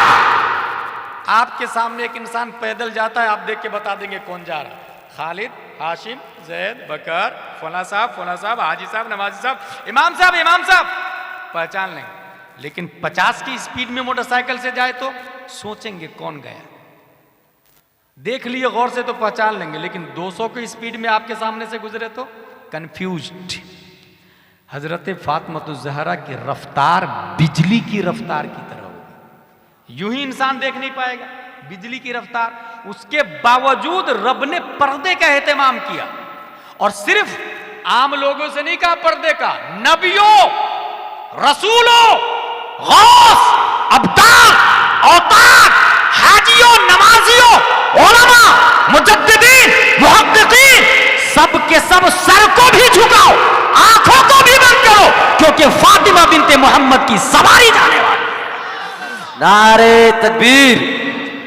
आपके सामने एक इंसान पैदल जाता है, आप देख के बता देंगे कौन जा रहा है। खालिद, हाशिम, जैद, बकर, फला साहब, हाजी साहब, नवाजी साहब, इमाम साहब, पहचान लेंगे। लेकिन 50 की स्पीड में मोटरसाइकिल से जाए तो सोचेंगे कौन गया। देख लिए गौर से तो पहचान लेंगे, लेकिन 200 की स्पीड में आपके सामने से गुजरे तो कंफ्यूज्ड। हजरत फातिमा ज़हरा की रफ्तार बिजली की रफ्तार की तरह होगी, यूं ही इंसान देख नहीं पाएगा, बिजली की रफ्तार। उसके बावजूद रब ने पर्दे का एहतमाम किया, और सिर्फ आम लोगों से नहीं कहा पर्दे का, नबियों, रसूलों, गौस, अब्दाल, औताद, हाजियों, नमाजियों, उलमा, मुजद्दिदीन, मुहक्किकीन, सब के सब सर को भी झुकाओ, आंखों को भी बंद करो, क्योंकि फातिमा बिनते मोहम्मद की सवारी जाने वाली है। नारे तकबीर,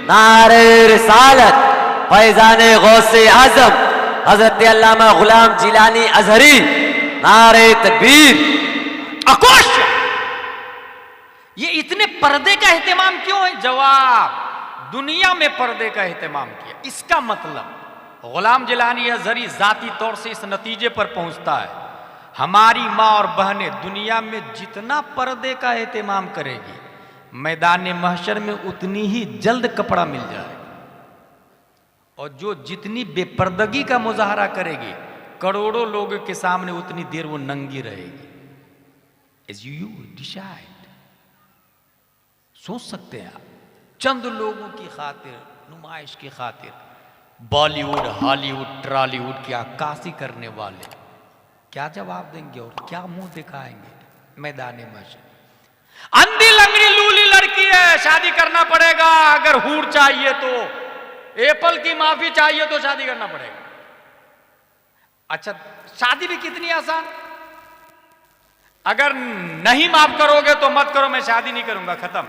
नारे रिसालत, फैजाने गौसे आजम हजरत अल्लामा गुलाम जिलानी अजहरी, नारे तकबीर। अकोश, ये इतने पर्दे का एहतमाम क्यों है? जवाब, दुनिया में पर्दे का एहतमाम किया। इसका मतलब गुलाम जिलानी अजहरी जाती तौर से इस नतीजे पर पहुंचता है, हमारी माँ और बहनें दुनिया में जितना पर्दे का एहतमाम करेगी, मैदान महशर में उतनी ही जल्द कपड़ा मिल जाएगा, और जो जितनी बेपर्दगी का मुजाहरा करेगी, करोड़ों लोगों के सामने उतनी देर वो नंगी रहेगी। As you decide, सोच सकते हैं आप, चंद लोगों की खातिर, नुमाइश की खातिर बॉलीवुड, हॉलीवुड, ट्रॉलीवुड की अक्कासी करने वाले क्या जवाब देंगे और क्या मुंह दिखाएंगे मैदान महशर? अंधी लंगड़ी लूली लड़की है, शादी करना पड़ेगा, अगर हूर चाहिए तो, एप्पल की माफी चाहिए तो शादी करना पड़ेगा। अच्छा, शादी भी कितनी आसान, अगर नहीं माफ करोगे तो मत करो, मैं शादी नहीं करूंगा, खत्म।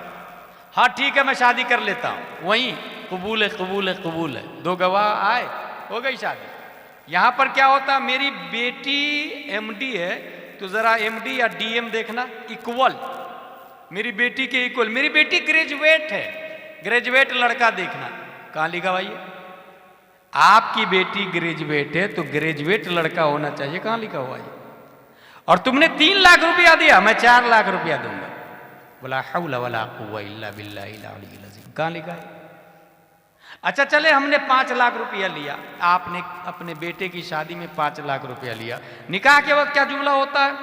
हाँ ठीक है, मैं शादी कर लेता हूं, वहीं कबूल है, कबूल है, कबूल है, दो गवाह आए, हो गई शादी। यहां पर क्या होता, मेरी बेटी एमडी है तो जरा एमडी या डीएम देखना, इक्वल, मेरी बेटी के इक्वल। मेरी बेटी ग्रेजुएट है, ग्रेजुएट लड़का देखना, कहां लिखा भाई? आपकी बेटी ग्रेजुएट है तो ग्रेजुएट लड़का होना चाहिए, कहां लिखा हुआ है? और तुमने 3 लाख रुपया दिया, मैं 4 लाख रुपया दूंगा, वला हौला वला कुव्वा इल्ला बिल्लाहिल अलीय्यिल अज़ीम, कहां लिखा है? अच्छा चले, हमने 5 लाख रुपया लिया, आपने अपने बेटे की शादी में 5 लाख रुपया लिया, निकाह के वक्त क्या जुमला होता है?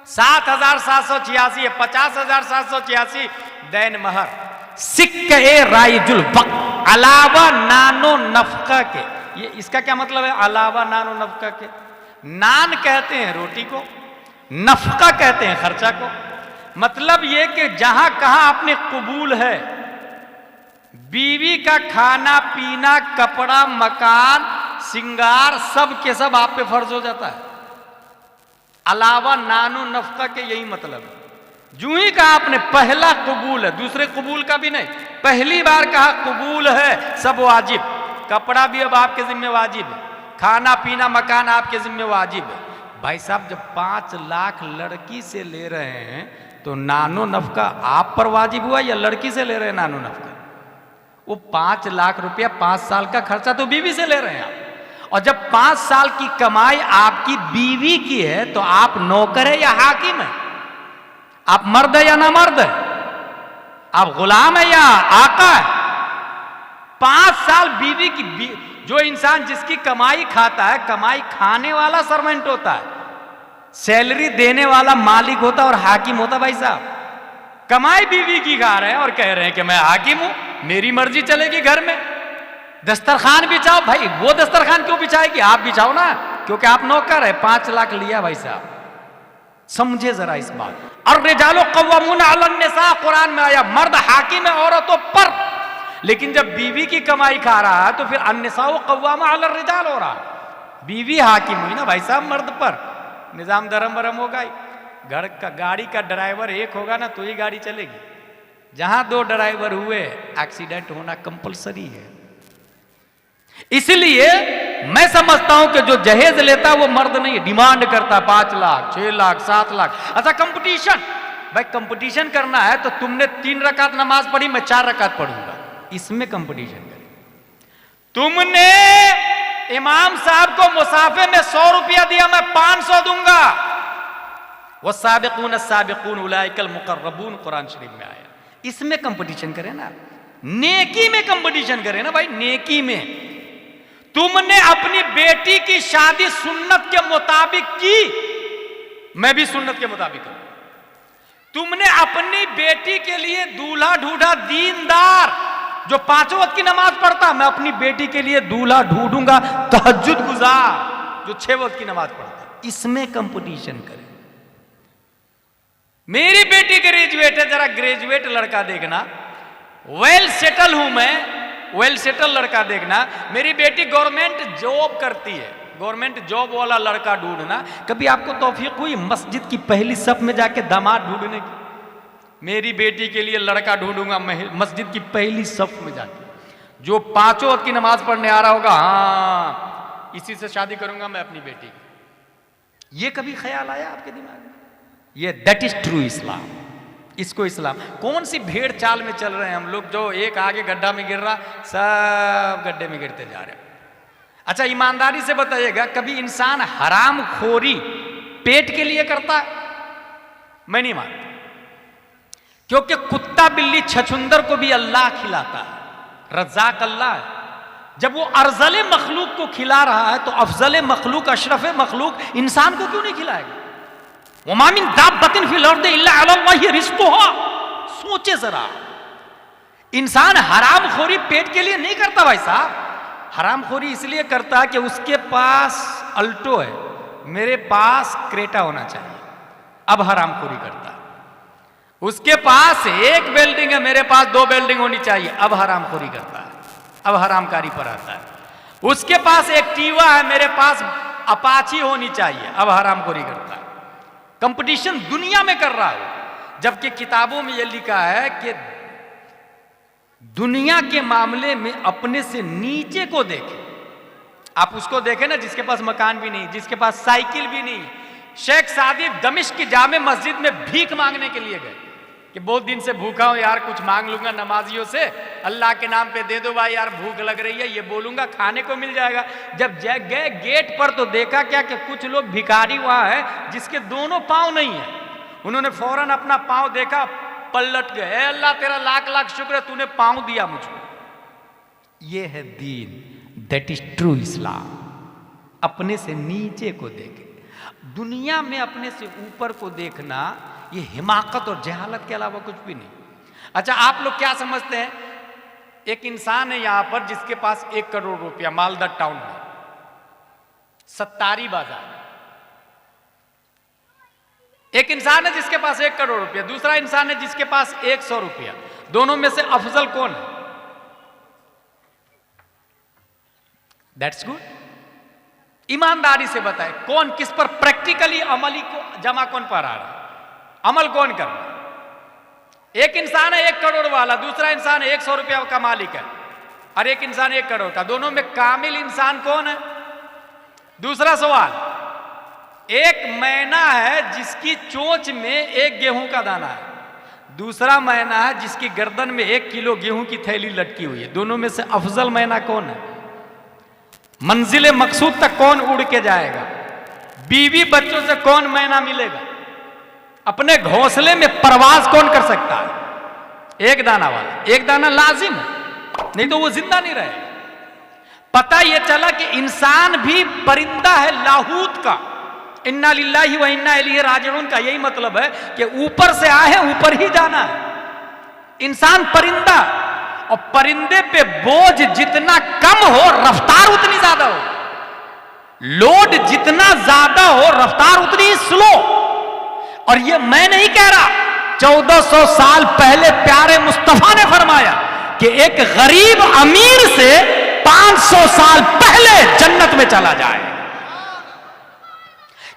7,786 है, 50,786 दैन महर, सिक्के राइजुल वक्त, अलावा नानो नफका के। ये इसका क्या मतलब है, अलावा नानो नफका के? नान कहते हैं रोटी को, नफका कहते हैं खर्चा को। मतलब ये कि जहां कहां आपने कबूल है, बीवी का खाना पीना, कपड़ा, मकान, सिंगार, सब के सब आप पे फर्ज हो जाता है। अलावा नानो नफका के यही मतलब है। जो ही कहा आपने पहला कबूल है, दूसरे कबूल का भी नहीं, पहली बार कहा कबूल है, सब वाजिब, कपड़ा भी अब आपके जिम्मे वाजिब है, खाना पीना मकान आपके जिम्मे वाजिब है। भाई साहब, जब 5 लाख लड़की से ले रहे हैं तो नानो नफका आप पर वाजिब हुआ या लड़की से ले रहे हैं नानो नफका? वो 5 लाख रुपया 5 साल का खर्चा तो बीवी से ले रहे हैं आप, और जब 5 साल की कमाई आपकी बीवी की है तो आप नौकर है या हाकिम है? आप मर्द है या ना मर्द है? आप गुलाम है या आका है? 5 साल बीवी की जो इंसान जिसकी कमाई खाता है, कमाई खाने वाला सर्वेंट होता है, सैलरी देने वाला मालिक होता है और हाकिम होता। भाई साहब कमाई बीवी की खा रहे हैं और कह रहे हैं कि मैं हाकिम हूं, मेरी मर्जी चलेगी घर में। दस्तरखान बिछाओ, भाई वो दस्तरखान क्यों बिछाएगी? आप बिछाओ ना, क्योंकि आप नौकर है। 5 लाख लिया भाई साहब, समझे जरा इस बात। और रिजालो कव्वामून अलन निसा, कुरान में आया मर्द हाकिम है औरतों पर। लेकिन जब बीवी की कमाई खा रहा है तो फिर अन्निसाउ कव्वामा अलन रिजाल हो रहा। बीवी हाकिम हुई ना भाई साहब मर्द पर, निजाम दरम बरम होगा ही। घर का गाड़ी का ड्राइवर एक होगा ना तो ही गाड़ी चलेगी। जहां 2 ड्राइवर हुए एक्सीडेंट होना कंपलसरी है। इसलिए मैं समझता हूं कि जो जहेज लेता है वो मर्द नहीं, डिमांड करता 5 लाख 6 लाख 7 लाख। अच्छा कंपटीशन, भाई कंपटीशन करना है तो तुमने 3 रकात नमाज पढ़ी, मैं 4 रकात पढ़ूंगा, इसमें कंपटीशन करें। तुमने इमाम साहब को मुसाफे में 100 रुपया दिया, मैं 500 दूंगा। वह साबिकून साबिकून उलाइकल मुकर्रबून कुरान शरीफ में आया। इसमें कंपटीशन करें ना, नेकी में कंपटीशन करें ना भाई, नेकी में। तुमने अपनी बेटी की शादी सुन्नत के मुताबिक की, मैं भी सुन्नत के मुताबिक करूं। तुमने अपनी बेटी के लिए दूल्हा ढूंढा दीनदार जो 5 वक्त की नमाज पढ़ता, मैं अपनी बेटी के लिए दूल्हा ढूंढूंगा तहज्जुद गुजार जो 6 वक्त की नमाज पढ़ता। इसमें कंपटीशन करें। मेरी बेटी ग्रेजुएट है, जरा ग्रेजुएट लड़का देखना। वेल सेटल हूं मैं, वेल सेटल लड़का देखना। मेरी बेटी गवर्नमेंट जॉब करती है, गवर्नमेंट जॉब वाला लड़का ढूंढना। कभी आपको तौफीक हुई मस्जिद की पहली सफ में जाके दामाद ढूंढने की? मेरी बेटी के लिए लड़का ढूंढूंगा मस्जिद की पहली सफ में जाके, जो 5 वक्त की नमाज पढ़ने आ रहा होगा, हाँ इसी से शादी करूंगा मैं अपनी बेटी की। ये कभी ख्याल आया आपके दिमाग में? ये दैट इज ट्रू इस्लाम। इसको इस्लाम, कौन सी भेड़ चाल में चल रहे हैं हम लोग, जो एक आगे गड्ढा में गिर रहा, सब गड्ढे में गिरते जा रहे हैं। अच्छा ईमानदारी से बताइएगा, कभी इंसान हराम खोरी पेट के लिए करता है? मैं नहीं मानता, क्योंकि कुत्ता बिल्ली छछुंदर को भी अल्लाह खिलाता है, रज़ाक अल्लाह है। जब वो अर्ज़ल मखलूक को खिला रहा है तो अफजल मखलूक अशरफ मखलूक इंसान को क्यों नहीं खिलाएगा? वमा मिन दाब्बतिन फिल अर्दि इल्ला अलल्लाहि रिज़्क़ुहा। सोचे जरा, इंसान हरामखोरी पेट के लिए नहीं करता भाई साहब। हरामखोरी इसलिए करता है कि उसके पास अल्टो है, मेरे पास क्रेटा होना चाहिए, अब हरामखोरी करता है। उसके पास एक बिल्डिंग है, मेरे पास 2 बिल्डिंग होनी चाहिए, अब हरामखोरी करता है, अब हरामकारी पर आता है। उसके पास एक टीवा है, मेरे पास अपाची होनी चाहिए, अब हरामखोरी करता है। कंपटीशन दुनिया में कर रहा है, जबकि किताबों में यह लिखा है कि दुनिया के मामले में अपने से नीचे को देखें। आप उसको देखें ना जिसके पास मकान भी नहीं, जिसके पास साइकिल भी नहीं। शेख सादी दमिश्क की जामे मस्जिद में भीख मांगने के लिए गए कि बहुत दिन से भूखा हूं यार, कुछ मांग लूंगा नमाजियों से, अल्लाह के नाम पे दे दो भाई यार, भूख लग रही है, ये बोलूंगा खाने को मिल जाएगा। जब गए गेट पर तो देखा क्या कि कुछ लोग भिखारी वहां है जिसके दोनों पांव नहीं है। उन्होंने फौरन अपना पांव देखा, पलट गए, अल्लाह तेरा लाख लाख शुक्र है तूने पांव दिया मुझको। ये है दीन, दैट इज ट्रू इस्लाम। अपने से नीचे को देखे, दुनिया में अपने से ऊपर को देखना, ये हिमाकत और जहालत के अलावा कुछ भी नहीं। अच्छा आप लोग क्या समझते हैं, एक इंसान है यहां पर जिसके पास 1 करोड़ रुपया मालदा टाउन में, सत्तारी बाजार। एक इंसान है जिसके पास 1 करोड़ रुपया, दूसरा इंसान है जिसके पास 100 रुपया। दोनों में से अफजल कौन है? That's good. ईमानदारी से बताए कौन किस पर प्रैक्टिकली अमली को जमा कौन पर आ रहा है, अमल कौन कर रहा है? एक इंसान है 1 करोड़ वाला, दूसरा इंसान है 100 रुपया का मालिक है, और एक इंसान 1 करोड़ का। दोनों में कामिल इंसान कौन है? दूसरा सवाल, एक मैना है जिसकी चोंच में 1 गेहूं का दाना है, दूसरा मैना है जिसकी गर्दन में 1 किलो गेहूं की थैली लटकी हुई है। दोनों में से अफजल मैना कौन है? मंजिल मकसूद तक कौन उड़ के जाएगा? बीवी बच्चों से कौन मैना मिलेगा? अपने घोंसले में परवाज कौन कर सकता है? एक दाना वाला, एक दाना लाजिम है, नहीं तो वो जिंदा नहीं रहेगा। पता यह चला कि इंसान भी परिंदा है, लाहूत का। इन्ना लिल्लाहि व इन्ना इलैहि राजिऊन का यही मतलब है कि ऊपर से आए हैं, ऊपर ही जाना है। इंसान परिंदा, और परिंदे पे बोझ जितना कम हो रफ्तार उतनी ज्यादा हो, लोड जितना ज्यादा हो रफ्तार उतनी स्लो। और ये मैं नहीं कह रहा, 1400 साल पहले प्यारे मुस्तफा ने फरमाया कि एक गरीब अमीर से 500 साल पहले जन्नत में चला जाए,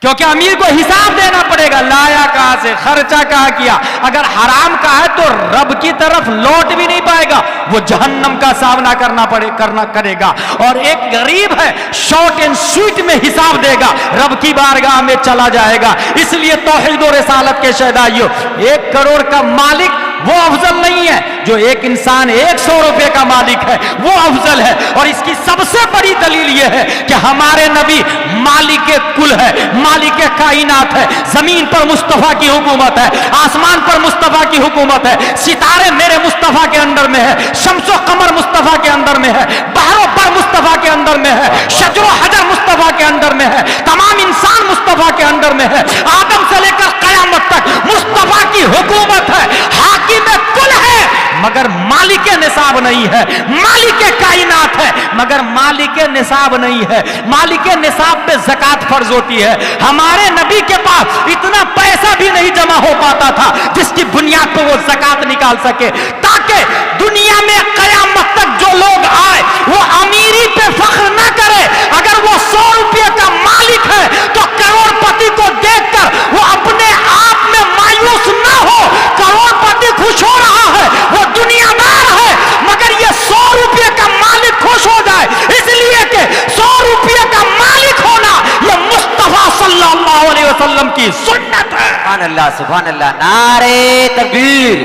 क्योंकि अमीर को हिसाब देना पड़ेगा, लाया कहां से, खर्चा कहां किया। अगर हराम का है तो रब की तरफ लौट भी नहीं पाएगा, वो जहन्नम का सामना करना करेगा। और एक गरीब है, शॉर्ट एंड स्वीट में हिसाब देगा, रब की बारगाह में चला जाएगा। इसलिए तौहीद और रिसालत के शहदाइयों, 1 करोड़ का मालिक वो अफजल नहीं है जो एक इंसान 100 रुपए का मालिक है, वो अफजल है। और इसकी सबसे बड़ी दलील यह है कि हमारे नबी मालिक कुल है, मालिक कायनात है। जमीन पर मुस्तफा की हुकूमत है, आसमान पर मुस्तफा की हुकूमत है, सितारे मेरे मुस्तफा के अंदर में है, शम्सो कमर मुस्तफा के अंदर में है, बहरों पर मुस्तफा के अंदर में है, शजरो हजर मुस्तफा के अंदर में है, तमाम इंसान मुस्तफा के अंदर में है। आदम से लेकर कयामत तक मुस्तफा की हुकूमत है, हाकिम कुल है, मगर मालिक निसाब नहीं है। मालिक कायनात है मगर मालिक निसाब नहीं है। मालिक निसाब पे ज़कात फर्ज होती है। हमारे नबी के पास इतना पैसा भी नहीं जमा हो पाता था जिसकी बुनियाद पर वो ज़कात निकाल सके, ताकि दुनिया में कयामत तक जो लोग आए वो अमीरी पे फख्र ना करे। अगर वो 100 रुपये का मालिक है तो करोड़पति को देखकर वो अपने आप में मायूस ना हो। करोड़पति खुश हो रहा है, वो दुनियादार है, मगर ये 100 रुपये का मालिक खुश हो जाए, इसलिए कि 100 रुपये का मालिक होना ये मुस्तफा सल्लल्लाहु अलैहि वसल्लम की सुन्नत है। सुभान अल्लाह, सुभान अल्लाह। नारे तकबीर,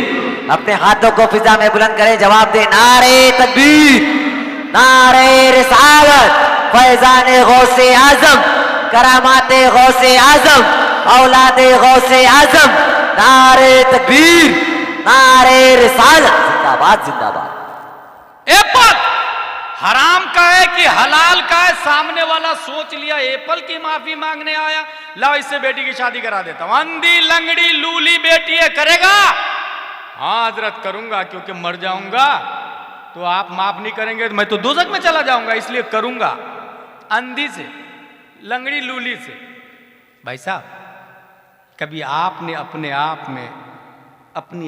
अपने हाथों को फिजा में बुलंद करें, जवाब दे नारे तकबीर, नारे रिसालत, फैजान गौसे आजम, करामाते गौसे आजम, औलादे गौसे आजम, नारे तकबीर, नारे रिसालत, जिंदाबाद जिंदाबाद। एप्पल हराम का है कि हलाल का है, सामने वाला सोच लिया एप्पल की माफी मांगने आया, लाओ इससे बेटी की शादी करा देता हूं। अंधी लंगड़ी लूली बेटी है, करेगा? हाँ हजरत करूंगा, क्योंकि मर जाऊंगा तो आप माफ नहीं करेंगे तो मैं तो दोजख में चला जाऊंगा, इसलिए करूंगा। अंधी से, लंगड़ी लूली से। भाई साहब, कभी आपने अपने आप में अपनी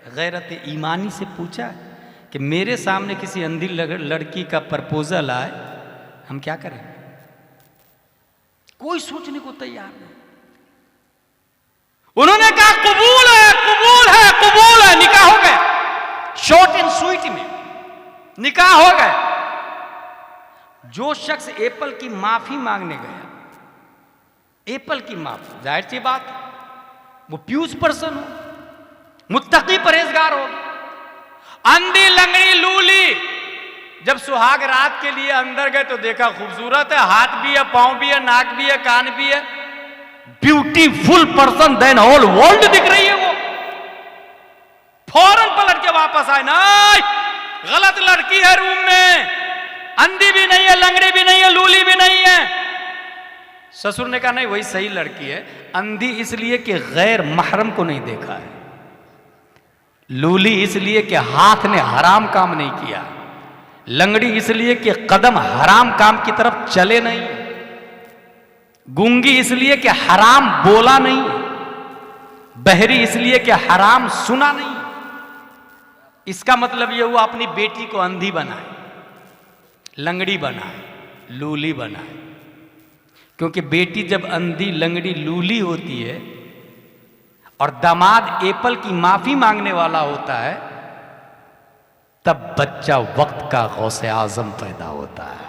गैरत ईमानी से पूछा कि मेरे सामने किसी अंधी लड़की का प्रपोजल आए, हम क्या करें? कोई सोचने को तैयार नहीं। उन्होंने कहा कबूल है, कबूल है, कबूल है, निकाह हो गया। शॉर्ट एंड स्वीट में निकाह हो गया। जो शख्स एप्पल की माफी मांगने गया, एप्पल की माफी, जाहिर सी बात, वो प्यूज पर्सन हो, मुत्तकी परहेजगार हो। अंधी लंगड़ी लूली जब सुहाग रात के लिए अंदर गए तो देखा खूबसूरत है, हाथ भी है, पांव भी है, नाक भी है, कान भी है, beautiful person, then whole world दिख रही है। वो फौरन पलट के वापस आए, नहीं गलत लड़की है रूम में, अंधी भी नहीं है, लंगड़ी भी नहीं है, लूली भी नहीं है। ससुर ने कहा नहीं वही सही लड़की है। अंधी इसलिए कि गैर महरम को नहीं देखा है, लूली इसलिए कि हाथ ने हराम काम नहीं किया, लंगड़ी इसलिए कि कदम हराम काम की तरफ चले नहीं, गूंगी इसलिए कि हराम बोला नहीं, बहरी इसलिए कि हराम सुना नहीं। इसका मतलब यह हुआ अपनी बेटी को अंधी बनाए, लंगड़ी बनाए, लूली बनाए। क्योंकि बेटी जब अंधी लंगड़ी लूली होती है और दामाद एप्पल की माफी मांगने वाला होता है, तब बच्चा वक्त का गौसे आजम पैदा होता है।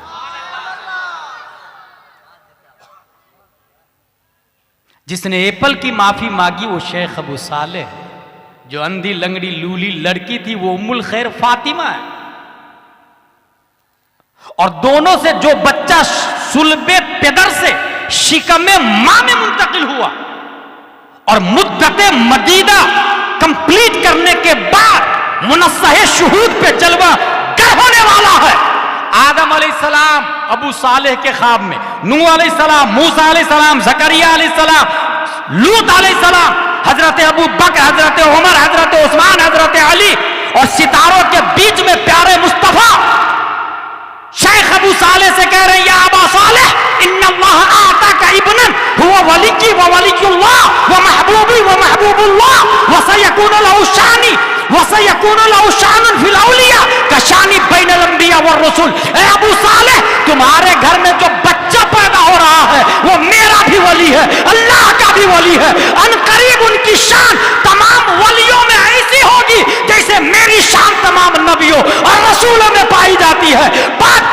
जिसने एप्पल की माफी मांगी वो शेख अबू साले है। जो अंधी लंगड़ी लूली लड़की थी वो उम्मुल खैर फातिमा है। और दोनों से जो बच्चा सुलबे पेदर से शिकमे मां में मुंतकिल हुआ और मुद्दते मदीदा कंप्लीट करने के बाद मुनस्सह शुहूद पे जलवा गर होने वाला है। आदम अलैहिस्सलाम अबू सालेह के ख्वाब में, नूह अलैहिस्सलाम, मूसा अलैहिस्सलाम, जकरिया अलैहिस्सलाम, लूत अलैहिस्सलाम, हजरत अबू बकर, हजरत उमर, हजरत उस्मान, हजरत अली और सितारों के बीच में प्यारे मुस्तफा शेख अबू सालेह से कह रहे हैं, या अबा सालेह इन्नल्लाह आताका इब्नन हुवा वलिय्यी व वलिय्युल्लाह व महबूबी व महबूबुल्लाह व सयकूनु लहु शानी व सयकूनु लहु शानुन फिल औलिया का शानी बैनल अंबिया व रसूल। ए अबू सालेह, तुम्हारे घर में जो बच्चा पैदा हो रहा है वो मेरा भी वली है, अल्लाह का भी वली है। अनकरीब उनकी शान तमाम वलियों में ऐसी होगी जैसे मेरी शान तमाम नबियों और रसूलों में पाई जाती है।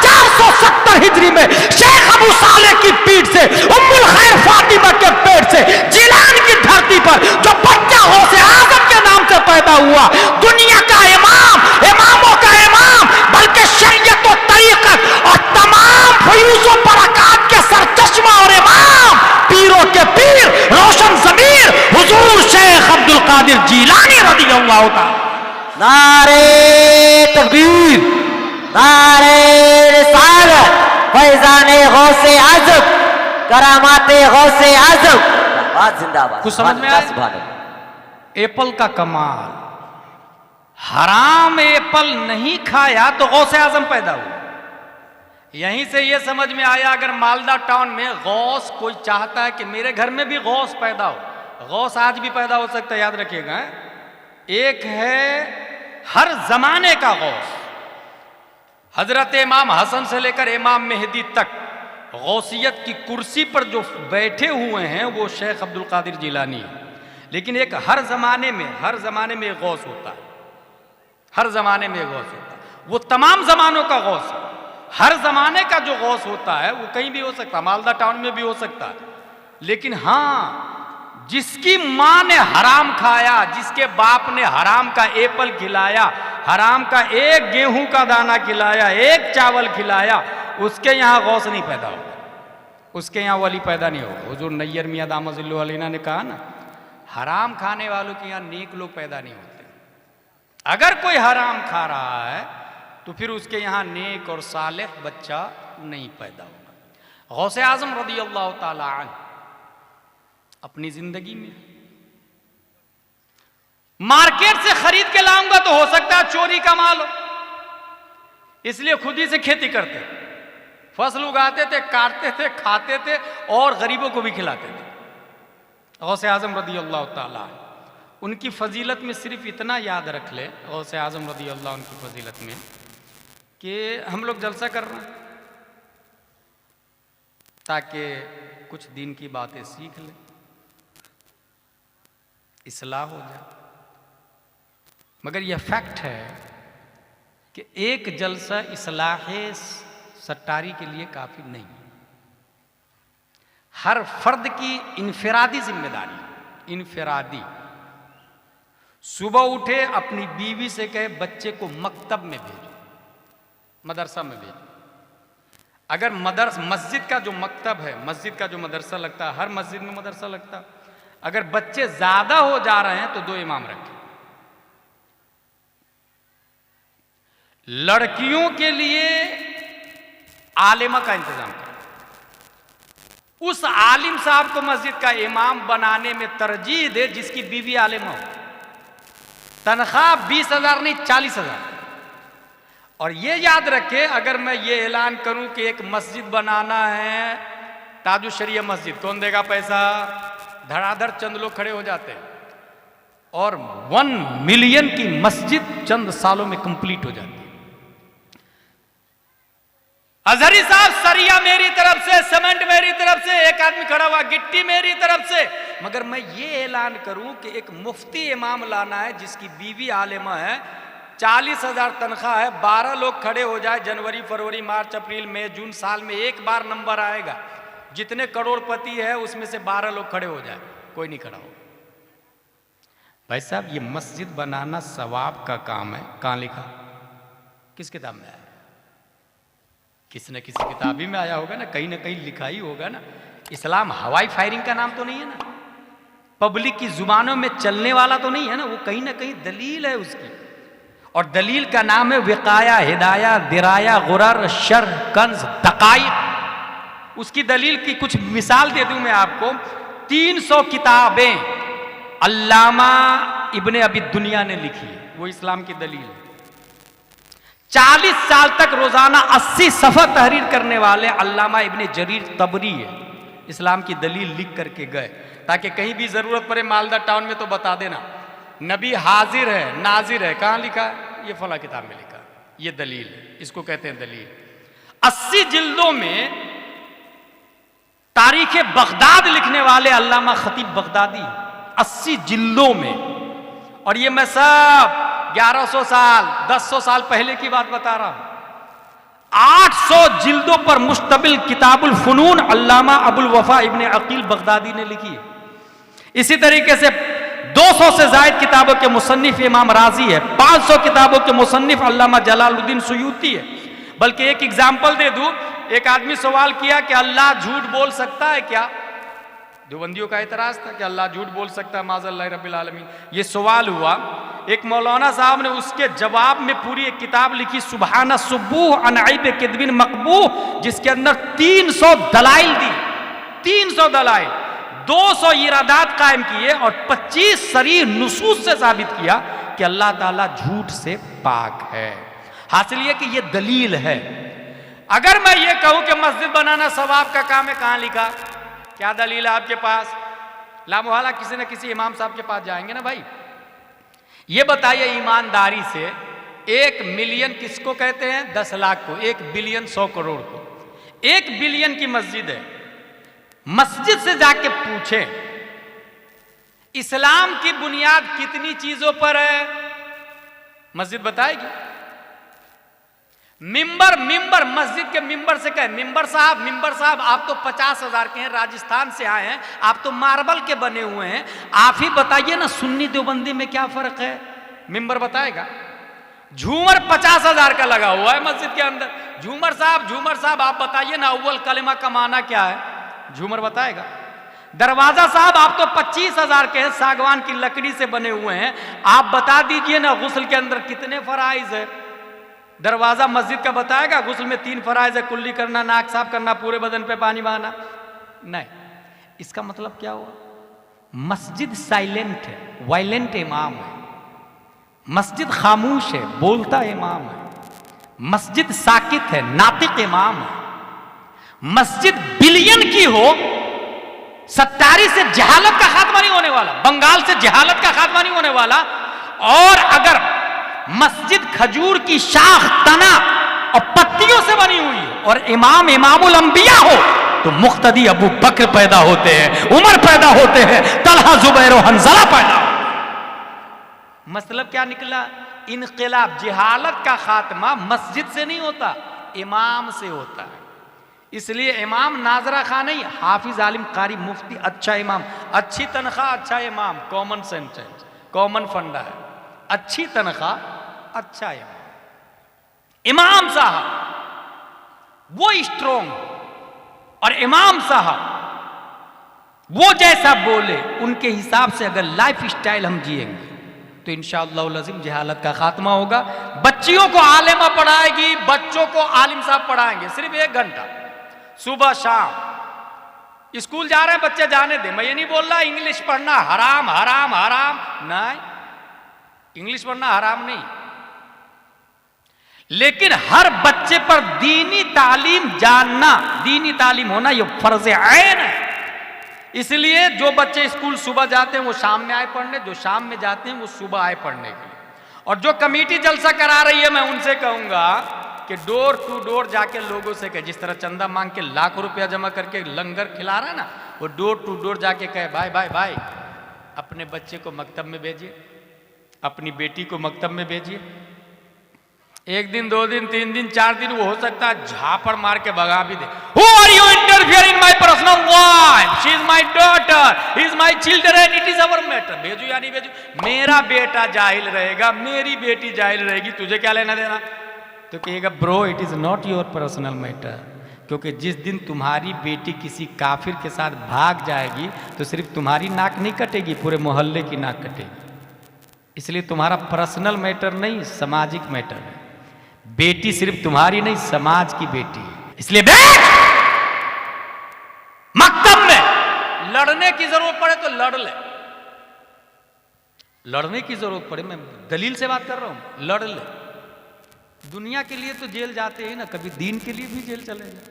470 हिजरी में शेख अबू सालेह की पीठ से, उम्मुल खैर फातिमा के पेट से, जिलान की धरती पर जो बच्चा गौसे आजम के नाम से पैदा हुआ, दुनिया का इमाम, इमामों का इमाम, बल्कि शरीयत और तरीकत और तमाम फयूज़ और बरक़ात के सरचश्मा और इमाम, पीरों के पीर, रोशन ज़मीर हुजूर शेख अब्दुल कादिर जिलानी रज़ियल्लाहु तआला। नारे तकबीर, नारे रिसालत, फैज़ाने गौसे आज़म, करामाते गौसे आज़म, जिंदाबाद जिंदाबाद। कुछ समझ में आया? एप्पल का कमाल, हराम एप्पल नहीं खाया तो गौसे आजम पैदा हुआ। यहीं से ये समझ में आया, अगर मालदा टाउन में गौस कोई चाहता है कि मेरे घर में भी गौस पैदा हो, गौस आज भी पैदा हो सकता है, याद रखिएगा। एक है हर जमाने का गौस, हजरत इमाम हसन से लेकर इमाम मेहदी तक गौसियत की कुर्सी पर जो बैठे हुए हैं वो शेख अब्दुल कादिर जिलानी है। लेकिन एक हर जमाने में एक गौस होता है, हर जमाने में एक गौस होता है, वो तमाम जमानों का गौस है। हर जमाने का जो गौस होता है वो कहीं भी हो सकता है, मालदा टाउन में भी हो सकता है। लेकिन हाँ, जिसकी माँ ने हराम खाया, जिसके बाप ने हराम का एप्पल खिलाया, हराम का एक गेहूं का दाना खिलाया, एक चावल खिलाया, उसके यहाँ गौस नहीं पैदा होगा, उसके यहाँ वली पैदा नहीं होगा। हुजूर नैयर मियां दामजिल्लु अलैना ने कहा ना, हराम खाने वालों के यहाँ नेक लोग पैदा नहीं होते। अगर कोई हराम खा रहा है तो फिर उसके यहाँ नेक और सालेह बच्चा नहीं पैदा होगा। गौसे आजम रज़ियल्लाहु ताला अन्हु अपनी जिंदगी में मार्केट से खरीद के लाऊंगा तो हो सकता है चोरी का माल हो, इसलिए खुद ही से खेती करते, फसल उगाते थे, काटते थे, खाते थे और गरीबों को भी खिलाते थे। गौसे आजम रज़ियल्लाहु ताला अन्हु, उनकी फजीलत में सिर्फ इतना याद रख ले, गौसे आजम रज़ियल्लाहु अन्हु की फजीलत में, कि हम लोग जलसा कर रहे हैं ताकि कुछ दिन की बातें सीख लें, इस्लाह हो जाए। मगर यह फैक्ट है कि एक जलसा इस्लाह सट्टारी के लिए काफी नहीं। हर फर्द की इनफिरादी जिम्मेदारी, इनफिरादी। सुबह उठे अपनी बीवी से कहे बच्चे को मकतब में भेजो, मदरसा में भेजो। अगर मस्जिद का जो मकतब है, मस्जिद का जो मदरसा लगता है, हर मस्जिद में मदरसा लगता है, अगर बच्चे ज्यादा हो जा रहे हैं तो 2 इमाम रखें। लड़कियों के लिए आलिमा का इंतजाम करें, उस आलिम साहब को मस्जिद का इमाम बनाने में तरजीह दे जिसकी बीवी आलिमा हो। तनख्वाह 20,000 नहीं 40,000। और ये याद रखे, अगर मैं ये ऐलान करूं कि एक मस्जिद बनाना है, ताजुश शरिया मस्जिद, कौन देगा पैसा? धड़ाधड़ चंद लोग खड़े हो जाते हैं और 1 मिलियन की मस्जिद चंद सालों में कंप्लीट हो जाती है। अजहरी साहब, सरिया मेरी तरफ से, सीमेंट मेरी तरफ से, एक आदमी खड़ा हुआ, गिट्टी मेरी तरफ से। मगर मैं ये ऐलान करूं कि एक मुफ्ती इमाम लाना है जिसकी बीवी आलिमा है, 40,000 तनख्वाह है, 12 लोग खड़े हो जाए, जनवरी, फरवरी, मार्च, अप्रैल, मई, जून, साल में एक बार नंबर आएगा, जितने करोड़पति है उसमें से 12 लोग खड़े हो जाए, कोई नहीं खड़ा हो। भाई साहब, ये मस्जिद बनाना सवाब का काम है, कहां लिखा? किस किताब में है? किसी न किसी किताब ही में आया होगा ना कहीं लिखा ही होगा ना। इस्लाम हवाई फायरिंग का नाम तो नहीं है ना, पब्लिक की जुबानों में चलने वाला तो नहीं है ना, वो कहीं ना कहीं दलील है उसकी। और दलील का नाम है विकाया, हिदाया, दिराया, गुरर, शर, कंज, दकाइक। उसकी दलील की कुछ मिसाल दे दूं मैं आपको। 300 किताबें अल्लामा इब्ने अबी दुनिया ने लिखी है, वो इस्लाम की दलील है। 40 साल तक रोजाना 80 सफ़ा तहरीर करने वाले अल्लामा इब्ने जरीर तबरी है, इस्लाम की दलील लिख करके गए, ताकि कहीं भी जरूरत पड़े मालदा टाउन में तो बता देना नबी हाजिर है नाजिर है। कहां लिखा है? ये फला किताब में लिखा है, ये दलील है, इसको कहते हैं दलील। 80 जिल्दों में तारीख बगदाद लिखने वाले अल्लामा खतीब बगदादी, 80 जिल्दों में। और ये मैं सब 1100 साल 1100 साल पहले की बात बता रहा हूं। 800 जिल्दों पर मुश्तमिल किताबुल फुनून अल्लामा अबुल वफा इब्ने अकील बगदादी ने लिखी है। इसी तरीके से 200 से जायद किताबों के मुसन्निफ इमाम राजी है, 500 किताबों के मुसन्निफ अल्लामा जलालुद्दीन सुयूती है। बल्कि एक एग्जाम्पल दे दूं, एक आदमी सवाल किया कि अल्लाह झूठ बोल सकता है क्या? देवबंदियों का एतराज था कि अल्लाह झूठ बोल सकता है, माज़अल्लाह रब्बिल आलमीन। ये सवाल हुआ, एक मौलाना साहब ने उसके जवाब में पूरी एक किताब लिखी, सुबहाना सुबूह अन ऐब किद्बिन मकबूह, जिसके अंदर 300 दलाइल दी, 300 दलाइल, 200 इरादात कायम किए और 25 सरीह नुसूस से साबित किया कि अल्लाह ताला झूठ से पाक है। हासिल ये कि ये दलील है। अगर मैं ये कहूं कि मस्जिद बनाना सवाब का काम है, कहां लिखा? क्या दलील है आपके पास? लामोहला किसी न किसी इमाम साहब के पास जाएंगे ना भाई। ये बताइए ईमानदारी से, 1 मिलियन किसको कहते हैं? 10 लाख को। 1 बिलियन 100 करोड़ को। 1 बिलियन की मस्जिद है। मस्जिद से जाके पूछे इस्लाम की बुनियाद कितनी चीजों पर है? मस्जिद बताएगी। मिंबर मस्जिद के मिंबर से कहे, मिंबर साहब आप तो 50,000 के हैं, राजस्थान से आए हैं, आप तो मार्बल के बने हुए हैं, आप ही बताइए ना सुन्नी देवबंदी में क्या फर्क है? मिंबर बताएगा। झूमर 50,000 का लगा हुआ है मस्जिद के अंदर। झूमर साहब आप बताइए ना अव्वल कलिमा का माना क्या है? झूमर बताएगा। दरवाजा साहब आप तो 25,000 के हैं, सागवान की लकड़ी से बने हुए हैं, आप बता दीजिए ना गुस्ल के अंदर कितने फराइज है? दरवाजा मस्जिद का बताएगा गुस्ल में 3 फराइज है, कुल्ली करना, नाक साफ करना, पूरे बदन पे पानी बहाना। नहीं, इसका मतलब क्या हुआ? मस्जिद साइलेंट है, वायलेंट इमाम है। मस्जिद खामोश है, बोलता इमाम है। मस्जिद साकित है, नातिक इमाम है। मस्जिद बिलियन की हो, सत्तारी से जहालत का खात्मा नहीं होने वाला, बंगाल से जहालत का खात्मा नहीं होने वाला। और अगर मस्जिद खजूर की शाख, तना और पत्तियों से बनी हुई है और इमाम इमामुल अंबिया हो, तो मुक्तदी अबू बकर पैदा होते हैं, उमर पैदा होते हैं, तलहा जुबैर और हंजला पैदा होते हैं। मतलब क्या निकला? इनकलाब, जहालत का खात्मा मस्जिद से नहीं होता, इमाम से होता है। इसलिए इमाम नाजरा खां नहीं, हाफिज, आलिम, कारी, मुफ्ती, अच्छा इमाम, अच्छी तनख्वाह, अच्छा इमाम, कॉमन सेंटेंस, कॉमन फंडा है। अच्छी तनख्वाह, अच्छा इमाम साहब वो स्ट्रोंग, और इमाम साहब वो जैसा बोले उनके हिसाब से अगर लाइफ स्टाइल हम जिएंगे तो इंशाअल्लाह लज़ीम जहालत का खात्मा होगा। बच्चियों को आलिमा पढ़ाएगी, बच्चों को आलिम साहब पढ़ाएंगे, सिर्फ 1 घंटा सुबह शाम। स्कूल जा रहे हैं बच्चे, जाने दे, मैं ये नहीं बोल रहा इंग्लिश पढ़ना हराम हराम हराम, नहीं, इंग्लिश पढ़ना हराम नहीं, लेकिन हर बच्चे पर दीनी तालीम जानना, दीनी तालीम होना ये फर्ज ऐन है। इसलिए जो बच्चे स्कूल सुबह जाते हैं वो शाम में आए पढ़ने, जो शाम में जाते हैं वो सुबह आए पढ़ने के लिए। और जो कमेटी जलसा करा रही है, मैं उनसे कहूंगा कि डोर टू डोर जाके लोगों से कहे, जिस तरह चंदा मांग के लाखों रुपया जमा करके लंगर खिला रहा है ना, वो डोर टू डोर जाके कहे, भाई अपने बच्चे को मकतब में भेजिए, अपनी बेटी को मकतब में भेजिए। 1 दिन 2 दिन 3 दिन 4 दिन वो हो सकता है झापड़ मार के भगा भी दे। Who are you interfering in my personal life? She is my daughter, he is my children, it is our matter. भेजू या नहीं भेजू? मेरा बेटा जाहिल रहेगा, मेरी बेटी जाहिल रहेगी, तुझे क्या लेना देना? तो कहेगा bro it is not your personal matter, क्योंकि जिस दिन तुम्हारी बेटी किसी काफिर के साथ भाग जाएगी तो सिर्फ तुम्हारी नाक नहीं कटेगी, पूरे मोहल्ले की नाक कटेगी। इसलिए तुम्हारा पर्सनल मैटर नहीं, सामाजिक मैटर है। बेटी सिर्फ तुम्हारी नहीं, समाज की बेटी है। इसलिए बैठ, मकतब में लड़ने की जरूरत पड़े तो लड़ ले, लड़ने की जरूरत पड़े, मैं दलील से बात कर रहा हूं, लड़ ले। दुनिया के लिए तो जेल जाते हैं ना, कभी दीन के लिए भी जेल चले जाए,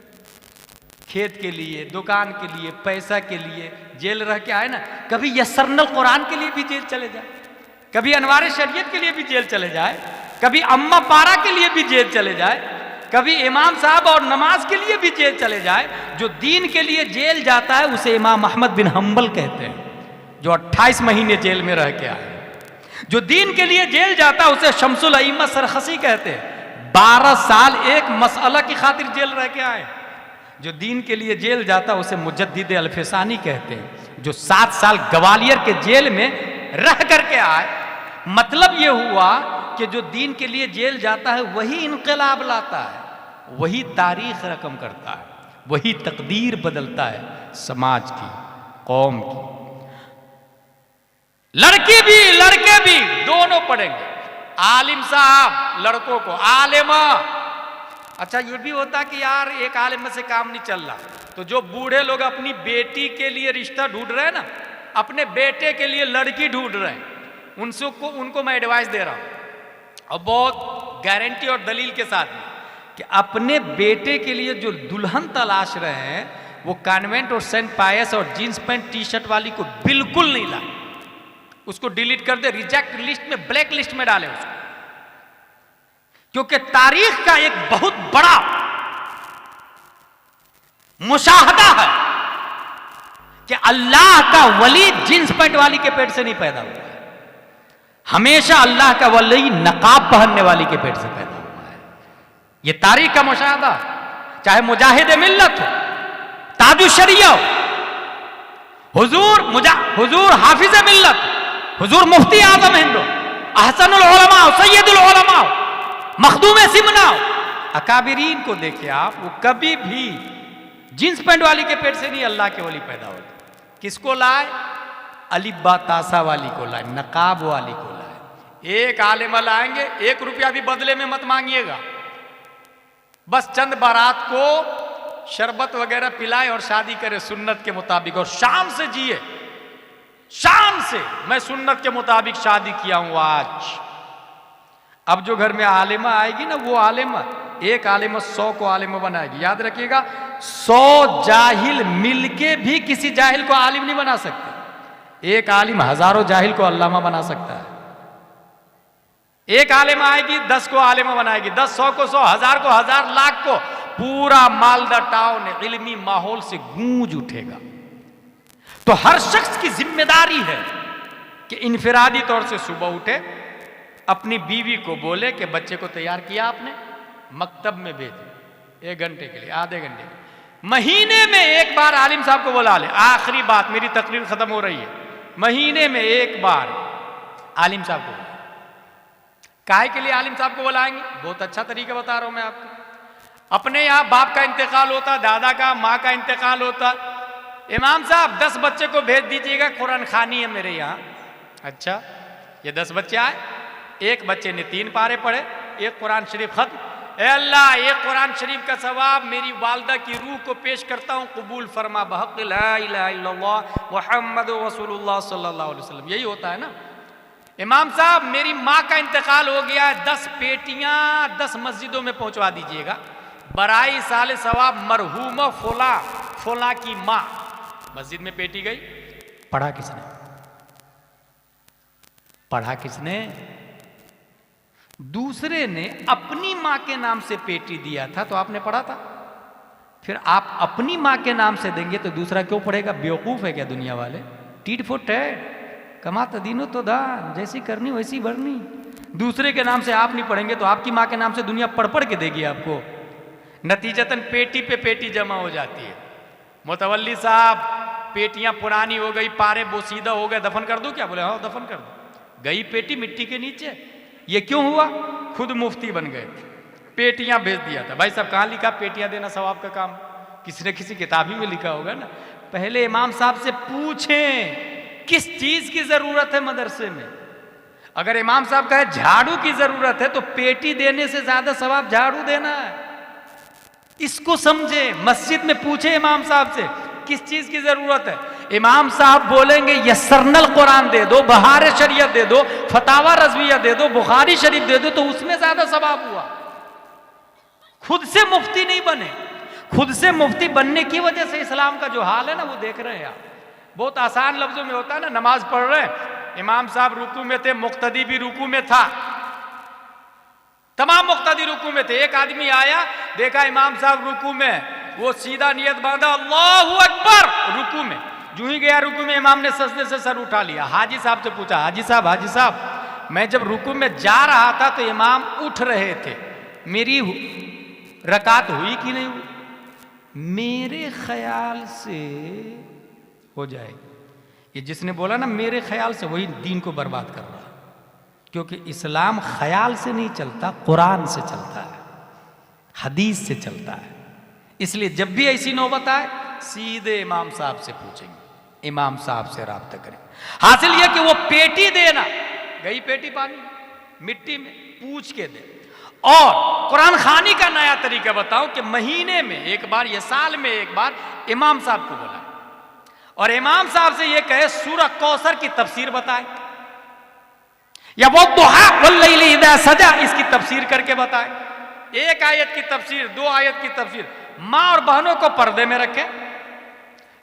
खेत के लिए, दुकान के लिए, पैसा के लिए जेल रह के आए ना, कभी यस्सरनल कुरान के लिए भी जेल चले जाए, कभी अनवार शरीयत के लिए भी जेल चले जाए, कभी अम्मा पारा के लिए भी जेल चले जाए, कभी इमाम साहब और नमाज के लिए भी जेल चले जाए। जो दीन के लिए जेल जाता है उसे इमाम अहमद बिन हम्बल कहते हैं, जो 28 महीने जेल में रह के आए। जो दीन के लिए जेल जाता है उसे शम्सुल अइम्मा सरखसी कहते हैं, 12 साल एक मसला की खातिर जेल रह के आए। जो दीन के लिए जेल जाता उसे मुजद्दिद अल्फसानी कहते हैं, जो 7 साल ग्वालियर के जेल में रह करके आए। मतलब ये हुआ कि जो दीन के लिए जेल जाता है वही इनकलाब लाता है, वही तारीख रकम करता है, वही तकदीर बदलता है समाज की, कौम की। लड़की भी लड़के भी दोनों पढ़ेंगे। आलिम साहब लड़कों को, आलिमा। अच्छा ये भी होता कि यार एक आलिम से काम नहीं चल रहा, तो जो बूढ़े लोग अपनी बेटी के लिए रिश्ता ढूंढ रहे हैं ना, अपने बेटे के लिए लड़की ढूंढ रहे हैं, उनको मैं एडवाइस दे रहा हूं, और बहुत गारंटी और दलील के साथ में, कि अपने बेटे के लिए जो दुल्हन तलाश रहे हैं वो कॉन्वेंट और सेंट पायस और जींस पैंट टी शर्ट वाली को बिल्कुल नहीं लाए। उसको डिलीट कर दे, रिजेक्ट लिस्ट में, ब्लैक लिस्ट में डाले उसको। क्योंकि तारीख का एक बहुत बड़ा मुशाहदा है कि अल्लाह का वली जींस पैंट वाली के पेट से नहीं पैदा हुआ है, हमेशा अल्लाह का वली नकाब पहनने वाली के पेट से पैदा हुआ है। यह तारीख का मुशाहदा, चाहे मुजाहिद मिल्लत हो, ताजु शरिया हो, हुजूर हाफिज मिल्लत, हुजूर मुफ्ती आजम हिंद, अहसनुल उलमा, सैयदुल उलमा, मखदूम सिमना, अकाबिरीन को देखे आप, वो कभी भी जींस पैंट वाली के पेट से नहीं अल्लाह के वली पैदा होते। किसको लाए? अलिब्बा तासा वाली को लाए, नकाब वाली को लाए। एक आलिमा लाएंगे, 1 रुपया भी बदले में मत मांगिएगा, बस चंद बारात को शरबत वगैरह पिलाए और शादी करे सुन्नत के मुताबिक, और शाम से जिए, शाम से मैं सुन्नत के मुताबिक शादी किया हूं आज। अब जो घर में आलिमा आएगी ना, वो आलिमा, एक आलिमा 100 को आलिमा बनाएगी। याद रखिएगा, 100 जाहिल मिलके भी किसी जाहिल को आलिम नहीं बना सकते। एक आलिम हजारों जाहिल को अल्लामा बना सकता है। एक आलिमा आएगी 10 को आलिमा बनाएगी, 10 100 को 100, 1000 को 1000, लाख को, पूरा मालदा टाउन इल्मी माहौल से गूंज उठेगा। तो हर शख्स की जिम्मेदारी है कि इनफिरादी तौर से सुबह उठे, अपनी बीवी को बोले कि बच्चे को तैयार किया आपने, मकतब में भेजे 1 घंटे के लिए, आधे घंटे के लिए। महीने में एक बार आलिम साहब को बुला ले। आखिरी बात, मेरी तकरीर खत्म हो रही है। महीने में एक बार आलिम साहब को, काहे के लिए आलिम साहब को बुलाएंगे? बहुत अच्छा तरीका बता रहा हूं मैं आपको। अपने यहाँ बाप का इंतकाल होता, दादा का, माँ का इंतकाल होता, इमाम साहब 10 बच्चे को भेज दीजिएगा, कुरान खानी है मेरे यहाँ। अच्छा, ये 10 बच्चे आए, एक बच्चे ने 3 पारे पढ़े, एक कुरान शरीफ खत्म। ए अल्लाह, एक कुरान शरीफ का सवाब मेरी वालदा की रूह को पेश करता हूँ, कबूल फरमा बहक़ ला इलाहा इल्लल्लाह मुहम्मदुर रसूलुल्लाह सल्लल्लाहु अलैहि वसल्लम। यही होता है ना। इमाम साहब, मेरी माँ का इंतकाल हो गया है, 10 पेटियाँ 10 मस्जिदों में पहुँचवा दीजिएगा, बराई साले सवाब मरहूमा फुला फुला की माँ। मस्जिद में पेटी गई, पढ़ा किसने? पढ़ा किसने? दूसरे ने अपनी मां के नाम से पेटी दिया था तो आपने पढ़ा था। फिर आप अपनी मां के नाम से देंगे तो दूसरा क्यों पढ़ेगा? बेवकूफ है क्या दुनिया वाले? टीट फॉर टैट, कमाता दीनो तो दान, जैसी करनी वैसी भरनी। दूसरे के नाम से आप नहीं पढ़ेंगे तो आपकी मां के नाम से दुनिया पढ़ पढ़ के देगी आपको। नतीजतन पेटी पे पेटी जमा हो जाती है। मुतवल्ली साहब, पेटियां पुरानी हो गई, पारे बोसीदा हो गए, दफन कर दो क्या? बोले हाँ दफन कर दो। गई पेटी मिट्टी के नीचे। ये क्यों हुआ? खुद मुफ्ती बन गए, पेटियां भेज दिया था। भाई साहब कहाँ लिखा पेटियां देना सवाब का काम? किसी न किसी किताब ही में लिखा होगा ना। पहले इमाम साहब से पूछें किस चीज की जरूरत है मदरसे में। अगर इमाम साहब कहे झाड़ू की जरूरत है तो पेटी देने से ज्यादा सवाब झाड़ू देना है। इसको समझे। मस्जिद में पूछे इमाम साहब से किस चीज की जरूरत है। इमाम साहब बोलेंगे यसरनल कुरान दे दो, बहार शरीयत दे दो, फतावा रज़विया दे दो, बुखारी शरीफ दे दो, तो उसमें ज्यादा सवाब हुआ। खुद से मुफ्ती नहीं बने। खुद से मुफ्ती बनने की वजह से इस्लाम का जो हाल है ना वो देख रहे हैं आप। बहुत आसान लफ्जों में होता है ना, नमाज पढ़ रहे हैं, इमाम साहब रुकू में थे, मुक्तदी भी रुकू में था, तमाम मुक्तदी रुकू में थे। एक आदमी आया, देखा इमाम साहब रुकू में, वो सीधा नियत बांधा अल्लाहू अकबर, रुकू में। जो ही गया रुकू में, इमाम ने सजदे से सर उठा लिया। हाजी साहब से पूछा, हाजी साहब मैं जब रुकू में जा रहा था तो इमाम उठ रहे थे, मेरी रकात हुई कि नहीं हुई? मेरे ख्याल से हो जाएगी। ये जिसने बोला ना मेरे ख्याल से, वही दीन को बर्बाद कर रहा है। क्योंकि इस्लाम ख्याल से नहीं चलता, कुरान से चलता है, हदीस से चलता है। इसलिए जब भी ऐसी नौबत आए सीधे इमाम साहब से पूछेंगे, इमाम साहब से राब्ता करें। हासिल यह कि वो पेटी देना, गई पेटी पानी मिट्टी में, पूछ के दे। और कुरान खानी का नया तरीका बताऊं कि महीने में एक बार या साल में एक बार इमाम साहब को बुलाए और इमाम साहब से यह कहे सूरह कौसर की तफसीर बताए, या वो दुहा वल्लैली इज़ा सजा इसकी तफसीर करके बताए। एक आयत की तफसीर, दो आयत की तफसीर। मां और बहनों को पर्दे में रखे,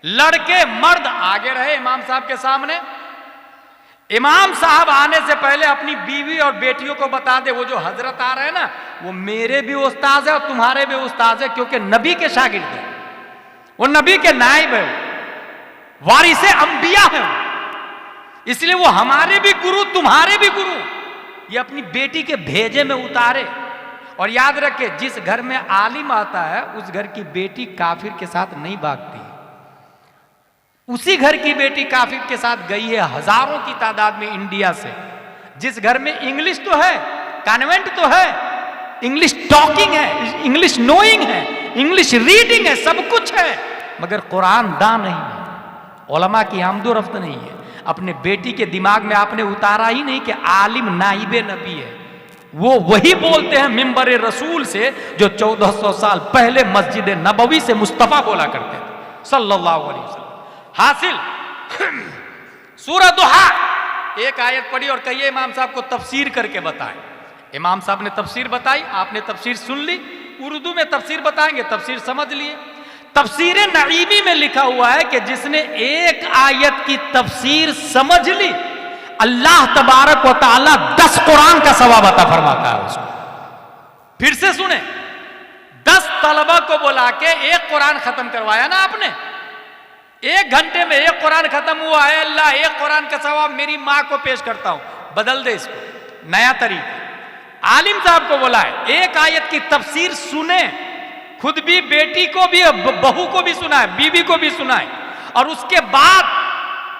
लड़के मर्द आगे रहे इमाम साहब के सामने। इमाम साहब आने से पहले अपनी बीवी और बेटियों को बता दे, वो जो हजरत आ रहे हैं ना, वो मेरे भी उस्ताद है और तुम्हारे भी उस्ताद है, क्योंकि नबी के शागिर्द है, वो नबी के नाइब है, वारिसे अंबिया है, इसलिए वो हमारे भी गुरु तुम्हारे भी गुरु। ये अपनी बेटी के भेजे में उतारे। और याद रखे, जिस घर में आलिम आता है उस घर की बेटी काफिर के साथ नहीं भागती। उसी घर की बेटी काफिर के साथ गई है हजारों की तादाद में इंडिया से। जिस घर में इंग्लिश तो है, कॉन्वेंट तो है, इंग्लिश टॉकिंग है, इंग्लिश नोइंग है, इंग्लिश रीडिंग है, सब कुछ है, मगर कुरान दा नहीं है, उलमा की आमदो रफ्त नहीं है। अपने बेटी के दिमाग में आपने उतारा ही नहीं कि आलिम नाइबे नबी है। वो वही बोलते हैं मिंबर रसूल से जो 1400 साल पहले मस्जिद नबवी से मुस्तफा बोला करते थे सल्लल्लाहु अलैहि वसल्लम। हासिल सूरह दुहा एक आयत पढ़ी और कहिए इमाम साहब को तफसीर करके बताएं। इमाम साहब ने तफसीर बताई, आपने तफसीर सुन ली, उर्दू में तफसीर बताएंगे, तफसीर समझ लिए। तफसीर नईमी में लिखा हुआ है कि जिसने एक आयत की तफसीर समझ ली, अल्लाह तबारक व तआला 10 कुरान का सवाब अता फरमाता है उसको। फिर से सुने, 10 तलबा को बुला के एक कुरान खत्म करवाया ना आपने, 1 घंटे में 1 कुरान खत्म हुआ है, अल्लाह 1 कुरान का सवाब मेरी मां को पेश करता हूं। बदल दे इसको, नया तरीका। आलिम साहब को बुलाए, एक आयत की तफसीर सुने, खुद भी, बेटी को भी, बहू को भी सुनाए, बीवी को भी सुनाए, और उसके बाद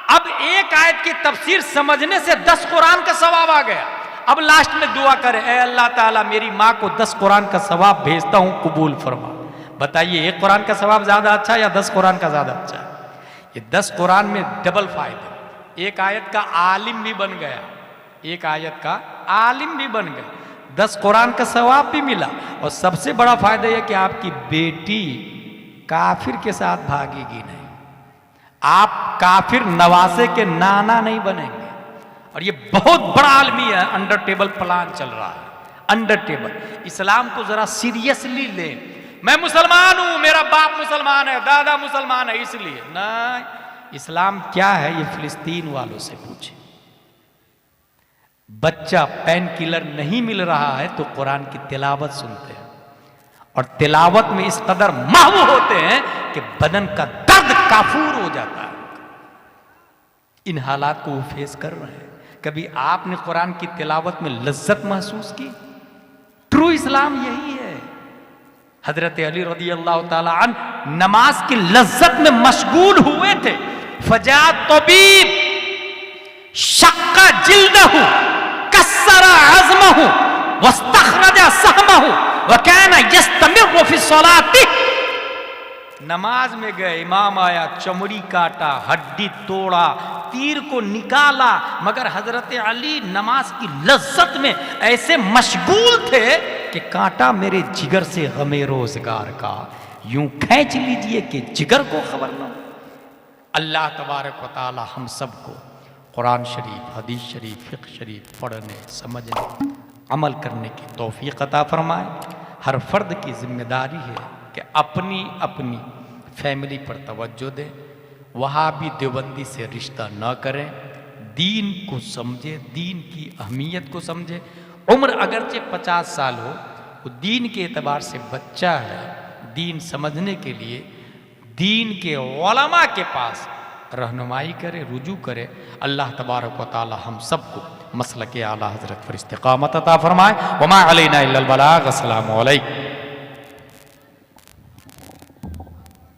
अब एक आयत की तफसीर समझने से 10 कुरान का सवाब आ गया। अब लास्ट में दुआ करे, ए अल्लाह ताला मेरी मां को 10 कुरान का सवाब भेजता हूं, कबूल फरमा। बताइए 1 कुरान का सवाब ज्यादा अच्छा या 10 कुरान का ज्यादा अच्छा है? ये 10 कुरान में डबल फायदे। एक आयत का आलिम भी बन गया, एक आयत का आलिम भी बन गया, 10 कुरान का सवाब भी मिला। और सबसे बड़ा फायदा यह कि आपकी बेटी काफिर के साथ भागेगी नहीं, आप काफिर नवासे के नाना नहीं बनेंगे। और ये बहुत बड़ा आलमी है, अंडर टेबल प्लान चल रहा है, अंडर टेबल। इस्लाम को जरा सीरियसली ले। मैं मुसलमान हूं, मेरा बाप मुसलमान है, दादा मुसलमान है, इसलिए नहीं। इस्लाम क्या है ये फिलिस्तीन वालों से पूछे। बच्चा पेन किलर नहीं मिल रहा है तो कुरान की तिलावत सुनते हैं, और तिलावत में इस कदर महव होते हैं कि बदन का दर्द काफूर हो जाता है। इन हालात को वो फेस कर रहे हैं। कभी आपने कुरान की तिलावत में लज्जत महसूस की? ट्रू इस्लाम यही है। हजरत अली रज़ी अल्लाह ताला अन्हु नमाज की लज्जत में मशगूल हुए थे। फजा तबीब शक्का जिल्दहु, कस्सरा अज़महु, वस्तखरजा सहमहु, व काना यस्तमिरु फी सलाति। नमाज में गए, इमाम आया, चमड़ी काटा, हड्डी तोड़ा, तीर को निकाला, मगर हजरत अली नमाज की लज्जत में ऐसे मशगूल थे कि कांटा मेरे जिगर से गमे रोजगार का, यूं खींच लीजिए कि जिगर को खबर ना हो। अल्लाह तबारक व तआला हम सबको कुरान शरीफ, हदीस शरीफ, फ़िक़्ह शरीफ पढ़ने, समझने, अमल करने की तौफीक अता फरमाए। हर फर्द की जिम्मेदारी है कि अपनी अपनी फैमिली पर तवज्जो दे, वहाबी देवबंदी से रिश्ता न करें, दीन को समझे, दीन की अहमियत को समझे। उम्र अगरचे 50 साल हो, वो दीन के एतबार से बच्चा है। दीन समझने के लिए दीन के उलमा के पास रहनुमाई करे, रुजू करे। अल्लाह तबारक व तआला हम सबको मसलक आला हज़रत पर इस्तिक़ामत अता फरमाए। वमा अलैना इल्लल बलाग। अस्सलामु अलैकुम।